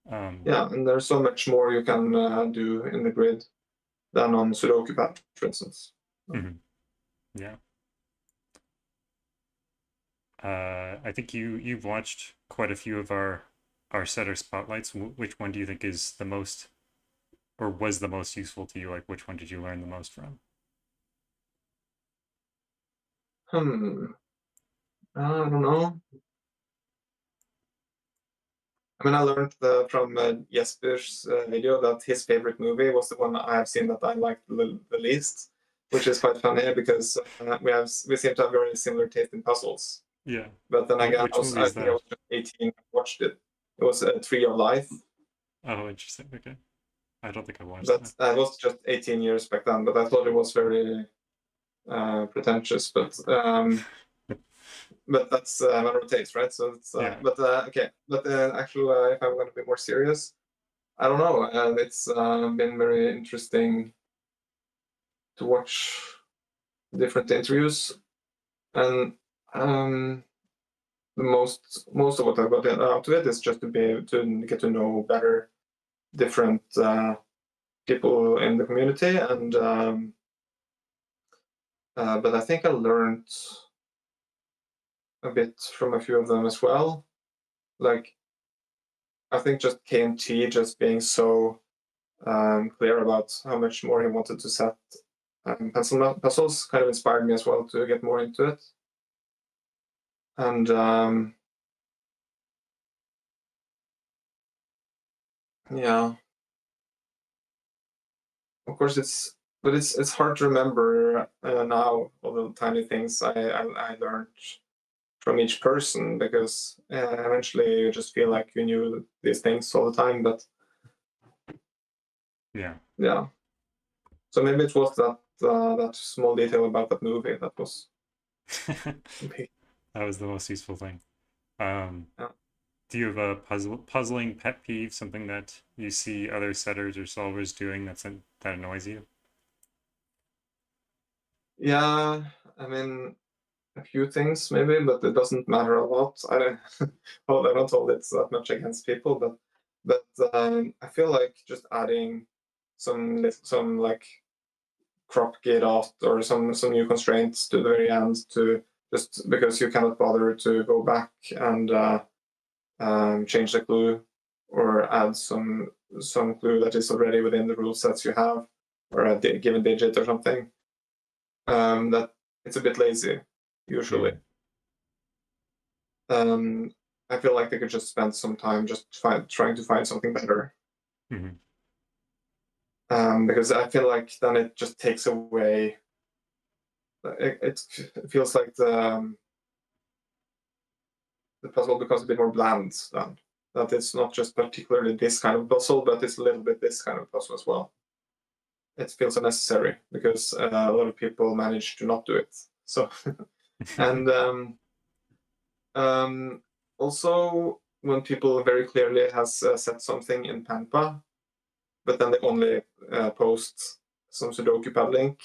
E: Yeah, and there's so much more you can do in the grid than on Sudoku Pad, for instance.
D: Yeah. I think you've watched quite a few of our setter spotlights. Which one do you think is the most, or was the most useful to you? Like, which one did you learn the most from?
E: I don't know. I mean, I learned from Jesper's video that his favorite movie was the one I have seen that I liked the least, which is quite funny because we seem to have very similar taste in puzzles.
D: Yeah.
E: But then again,
D: Which movie
E: I
D: is
E: think I
D: that?
E: was just 18 and watched it. It was Tree of Life,
D: Oh, interesting. Okay. I don't think I watched
E: but
D: that.
E: I was just 18 years back then. But I thought it was very pretentious. But that's a matter of taste, right? So it's
D: Yeah.
E: but okay. But actually, if I'm going to be more serious, I don't know. It's been very interesting to watch different interviews, and the most of what I got out of it is just to be able to get to know better different people in the community, and but I think I learned a bit from a few of them as well. Like I think just KMT just being so clear about how much more he wanted to set pencil puzzles kind of inspired me as well to get more into it. And yeah, of course it's hard to remember now all the tiny things I learned from each person because eventually you just feel like you knew these things all the time. But
D: Yeah.
E: yeah, so maybe it was that small detail about that movie that was big.
D: That was the most useful thing. Um,
E: Yeah.
D: do you have a puzzling pet peeve, something that you see other setters or solvers doing that annoys you?
E: Yeah, I mean a few things maybe, but it doesn't matter a lot. I don't well, I don't hold it that much against people, but I feel like just adding some like crop gate off or some new constraints to the very end to just because you cannot bother to go back and change the clue or add some clue that is already within the rule sets you have or a given digit or something. That it's a bit lazy usually. I feel like they could just spend some time just trying to find something better.
D: Mm-hmm.
E: Because I feel like then it just takes away. It feels like the puzzle becomes a bit more bland then. That it's not just particularly this kind of puzzle, but it's a little bit this kind of puzzle as well. It feels unnecessary because a lot of people manage to not do it. So, and also when people very clearly has set something in Pampa, but then they only post some Sudoku pad link,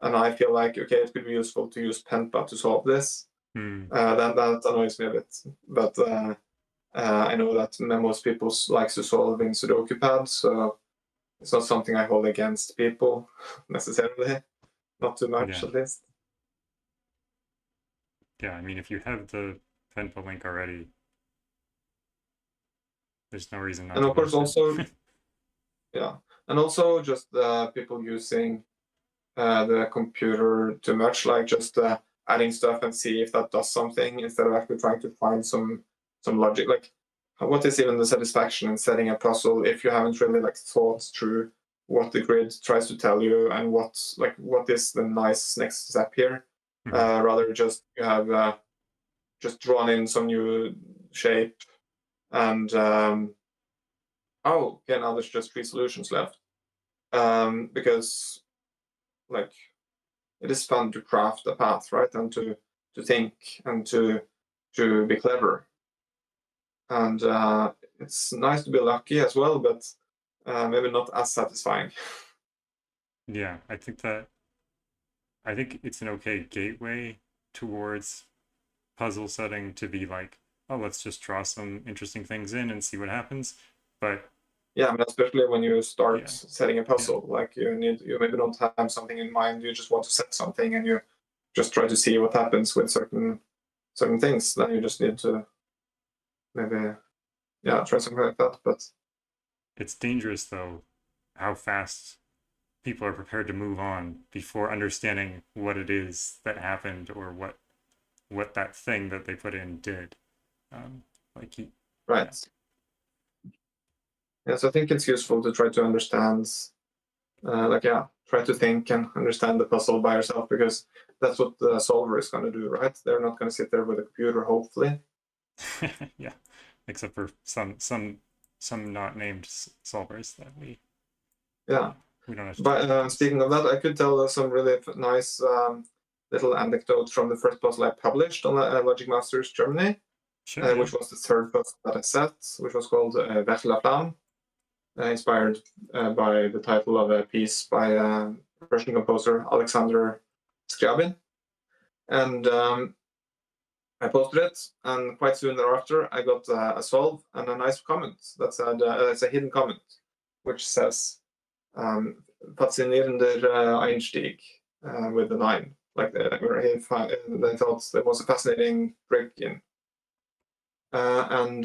E: and I feel like okay, it could be useful to use Pampa to solve this.
D: Mm.
E: Then that annoys me a bit, but I know that most people like to solve in Sudoku pad, so it's not something I hold against people necessarily, not too much
D: Yeah.
E: at least.
D: Yeah, I mean, if you have the Penpa link already, there's no reason not
E: And
D: to
E: of course,
D: post
E: also
D: it.
E: yeah, and also just people using the computer too much, like just adding stuff and see if that does something instead of actually trying to find some logic. Like, what is even the satisfaction in setting a puzzle if you haven't really like thought through what the grid tries to tell you and what is the nice next step here?
D: Mhm.
E: Rather, just you have just drawn in some new shape and oh, okay, now there's just 3 solutions left. Because like it is fun to craft a path, right? And to think and to be clever. And it's nice to be lucky as well, but maybe not as satisfying.
D: Yeah, I think it's an okay gateway towards puzzle setting to be like, oh, let's just draw some interesting things in and see what happens. But
E: Yeah, I mean, especially when you start
D: yeah,
E: setting a puzzle, like you maybe don't have something in mind, you just want to set something and you just try to see what happens with certain certain things, then you just need to maybe try something like that. But
D: it's dangerous though how fast people are prepared to move on before understanding what it is that happened or what that thing that they put in did. Like he,
E: right. Yeah, so I think it's useful to try to understand, try to think and understand the puzzle by yourself, because that's what the solver is going to do, right? They're not going to sit there with a computer, hopefully.
D: yeah, except for some not named solvers that we we don't have to.
E: But speaking of that, I could tell some really nice little anecdotes from the first puzzle I published on Logic Masters Germany,
D: Sure,
E: which was the third puzzle that I set, which was called Vers la Flamme, inspired by the title of a piece by Russian composer Alexander Scriabin. And I posted it, and quite soon thereafter, I got a solve and a nice comment that said, it's a hidden comment, which says, fascinerender Einstieg, with the 9. Like they thought it was a fascinating break-in. And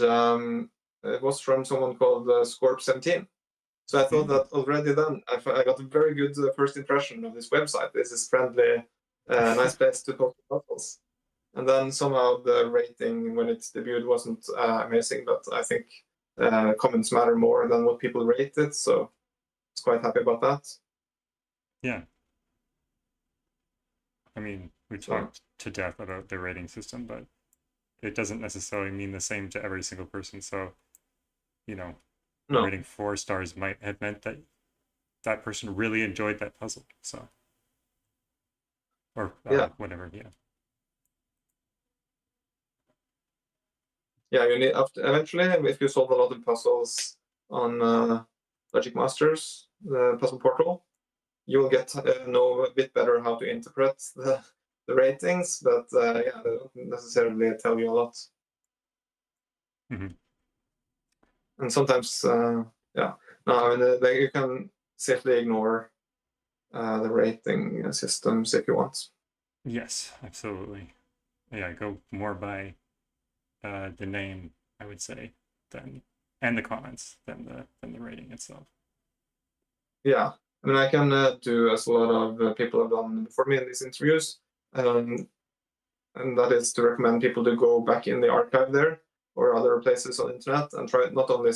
E: it was from someone called Scorp17. So I thought that already then I got a very good first impression of this website. This is friendly, nice place to talk to puzzles. And then somehow the rating when it debuted wasn't amazing, but I think comments matter more than what people rate it, so I was quite happy about that.
D: Yeah. I mean, we talked to death about the rating system, but it doesn't necessarily mean the same to every single person. So, rating 4 stars might have meant that that person really enjoyed that puzzle. So, or whatever. Yeah.
E: Yeah, you need eventually, if you solve a lot of puzzles on Logic Masters, the puzzle portal, you will get know a bit better how to interpret the ratings, but they don't necessarily tell you a lot.
D: Mm-hmm.
E: And sometimes, you can safely ignore the rating systems if you want.
D: Yes, absolutely. Yeah, go more by the name, I would say, and the comments than the rating itself.
E: Yeah, I mean, I can do as a lot of people have done before me in these interviews, and that is to recommend people to go back in the archive there or other places on the internet and try not only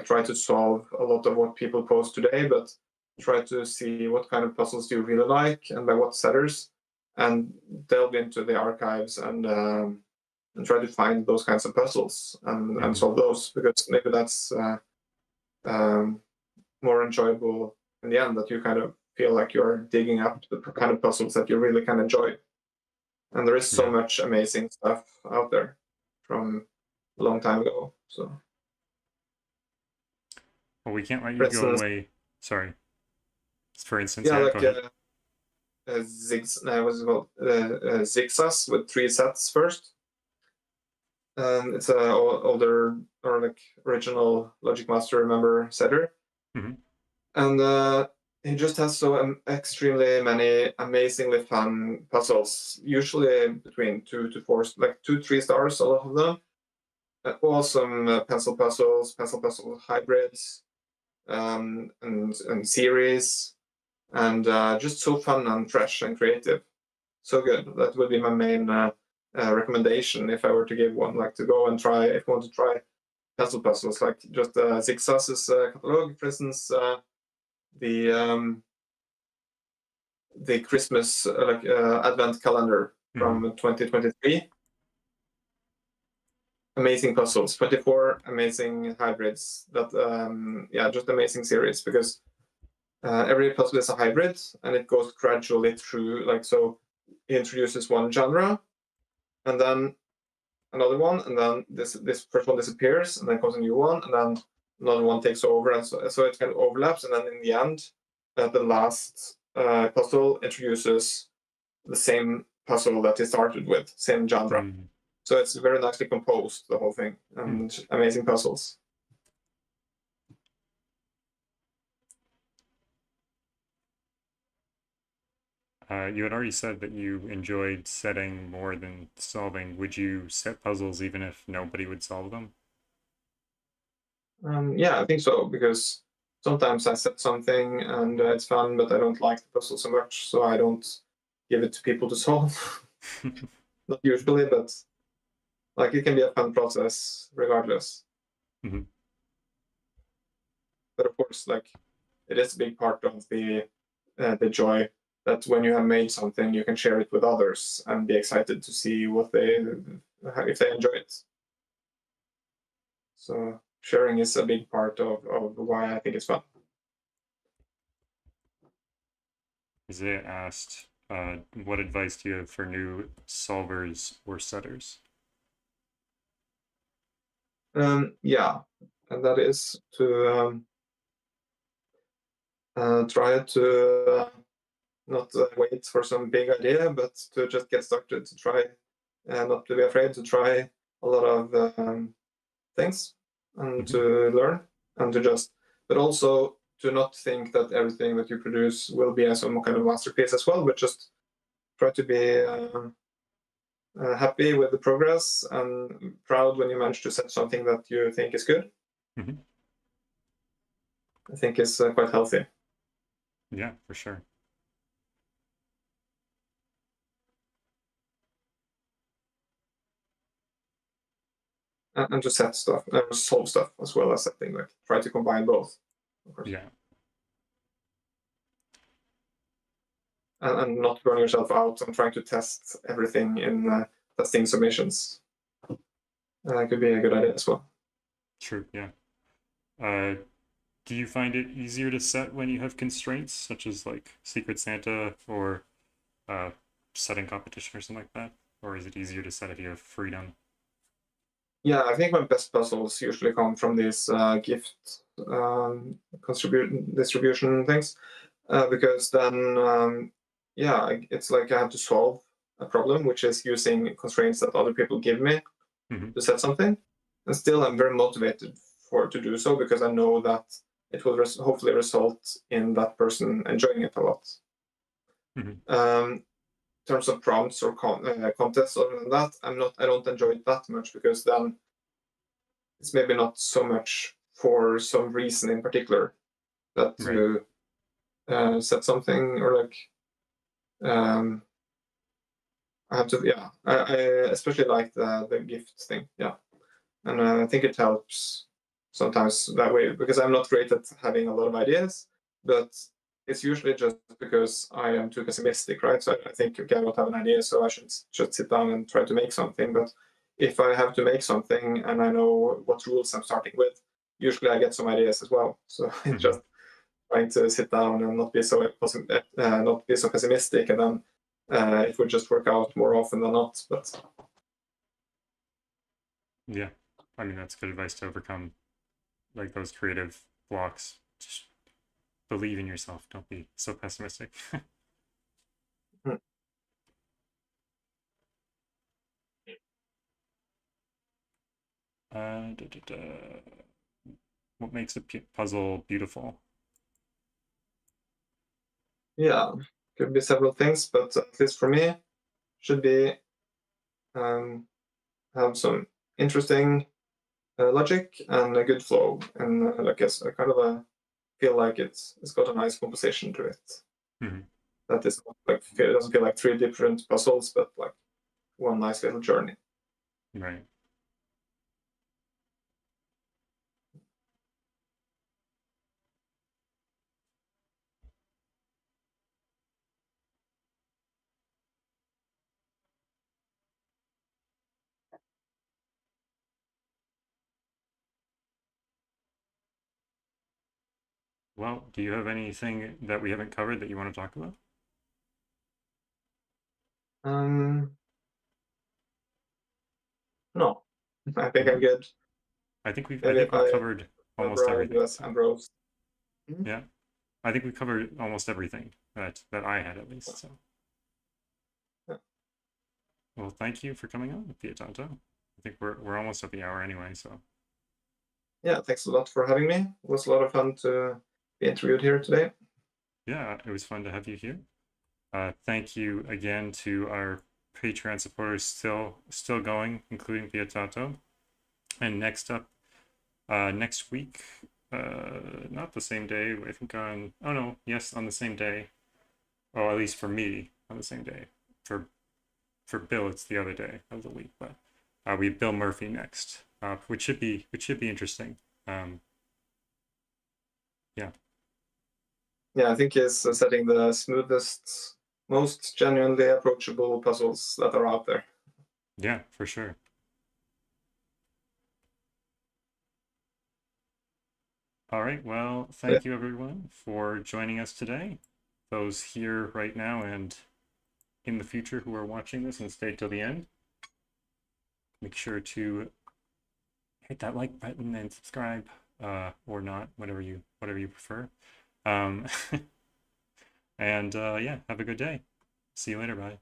E: try to solve a lot of what people post today, but try to see what kind of puzzles do you really like and by what setters, and delve into the archives and try to find those kinds of puzzles and solve those, because maybe that's more enjoyable in the end, that you kind of feel like you're digging up the kind of puzzles that you really can enjoy. And there is so much amazing stuff out there from a long time ago. So,
D: well, we can't let you go away. Sorry. For instance,
E: Zigzas with 3 sets first. It's an older or original Logic Master member setter.
D: Mm-hmm.
E: And he just has so extremely many amazingly fun puzzles, usually between 2 to 4, 2-3 stars, a lot of them. Awesome pencil puzzle hybrids, and series, and just so fun and fresh and creative. So good. That would be my main recommendation if I were to give one, to go and try, if you want to try pencil puzzles, just Zigzas's catalog, for instance, the Christmas advent calendar from 2023. Amazing puzzles, 24 amazing hybrids. That just amazing series, because every puzzle is a hybrid and it goes gradually through. So he introduces one genre, and then another one, and then this first one disappears, and then comes a new one, and then another one takes over, and so it kind of overlaps, and then in the end, the last puzzle introduces the same puzzle that he started with, same genre. So it's very nicely composed, the whole thing, and amazing puzzles.
D: You had already said that you enjoyed setting more than solving. Would you set puzzles even if nobody would solve them?
E: Yeah, I think so, because sometimes I set something and it's fun, but I don't like the puzzle so much, so I don't give it to people to solve. Not usually, but like it can be a fun process regardless.
D: Mhm.
E: But of course, like it is a big part of the joy that when you have made something, you can share it with others and be excited to see what they if they enjoy it. So sharing is a big part of why I think it's fun.
D: Isaiah asked, what advice do you have for new solvers or setters?
E: Yeah, and that is to try to not wait for some big idea, but to just get started, to try, and not to be afraid to try a lot of things and
D: Mhm.
E: to learn and to just, but also to not think that everything that you produce will be some kind of masterpiece as well, but just try to be happy with the progress and proud when you manage to set something that you think is good.
D: Mhm.
E: I think is quite healthy.
D: Yeah, for sure.
E: And to set stuff, solve stuff as well as setting. Like try to combine both, of course,
D: Yeah.
E: and not burn yourself out and trying to test everything in testing submissions. Could be a good idea as well.
D: True. Yeah. Uh, do you find it easier to set when you have constraints, such as like Secret Santa or uh, setting competition or something like that? Or is it easier to set if you have freedom?
E: Yeah, I think my best puzzles usually come from these gift distribution things, because then yeah, it's like I have to solve a problem, which is using constraints that other people give me
D: Mhm.
E: to set something, and still I'm very motivated for to do so because I know that it will hopefully result in that person enjoying it a lot.
D: Mhm.
E: In terms of prompts or contests, other than that, I don't enjoy it that much because then it's maybe not so much for some reason in particular that
D: Right.
E: to set something or like um, I have to, yeah, I especially like the gift thing, yeah, and I think it helps sometimes that way because I'm not great at having a lot of ideas, but it's usually just because I am too pessimistic, right? So I think okay, I don't have an idea, so I should just sit down and try to make something. But if I have to make something and I know what rules I'm starting with, usually I get some ideas as well. So it's
D: Mhm.
E: just trying to sit down and not be so not be so pessimistic, and then it would just work out more often than not. But
D: Yeah. I mean, that's good advice to overcome like those creative blocks. Just believe in yourself. Don't be so pessimistic.
E: mm,
D: What makes a puzzle beautiful?
E: yeah, could be several things, but at least for me, should be um, have some interesting logic and a good flow, and like a kind of a feel like it's got a nice composition to it.
D: Mhm.
E: That is not like it doesn't feel like three different puzzles, but like one nice little journey.
D: Right. Well, do you have anything that we haven't covered that you want to talk about?
E: Um, no, I think I'm
D: Okay.
E: good.
D: I
E: Maybe
D: think
E: if
D: we've
E: I
D: covered almost
E: remember, I'll do
D: everything.
E: as
D: So
E: Ambrose. Mhm.
D: yeah, I think we covered almost everything that I had at least. So
E: Yeah.
D: well, thank you for coming on, Piatato. I think we're almost at the hour anyway. So
E: Yeah, thanks a lot for having me. It was a lot of fun to be interviewed here today.
D: yeah, it was fun to have you here. Thank you again to our Patreon supporters still going, including Piatato. And next up, next week, not the same day, I think on, oh no, yes, on the same day. Oh, at least for me, on the same day. For Bill, it's the other day of the week, but we have Bill Murphy next, which should be interesting. Yeah.
E: Yeah, I think he's setting the smoothest, most genuinely approachable puzzles that are out there.
D: Yeah, for sure. All right, well, thank you everyone for joining us today. Those here right now and in the future who are watching this and stay till the end, make sure to hit that like button and subscribe, or not, whatever you prefer. And yeah, have a good day. See you later. Bye.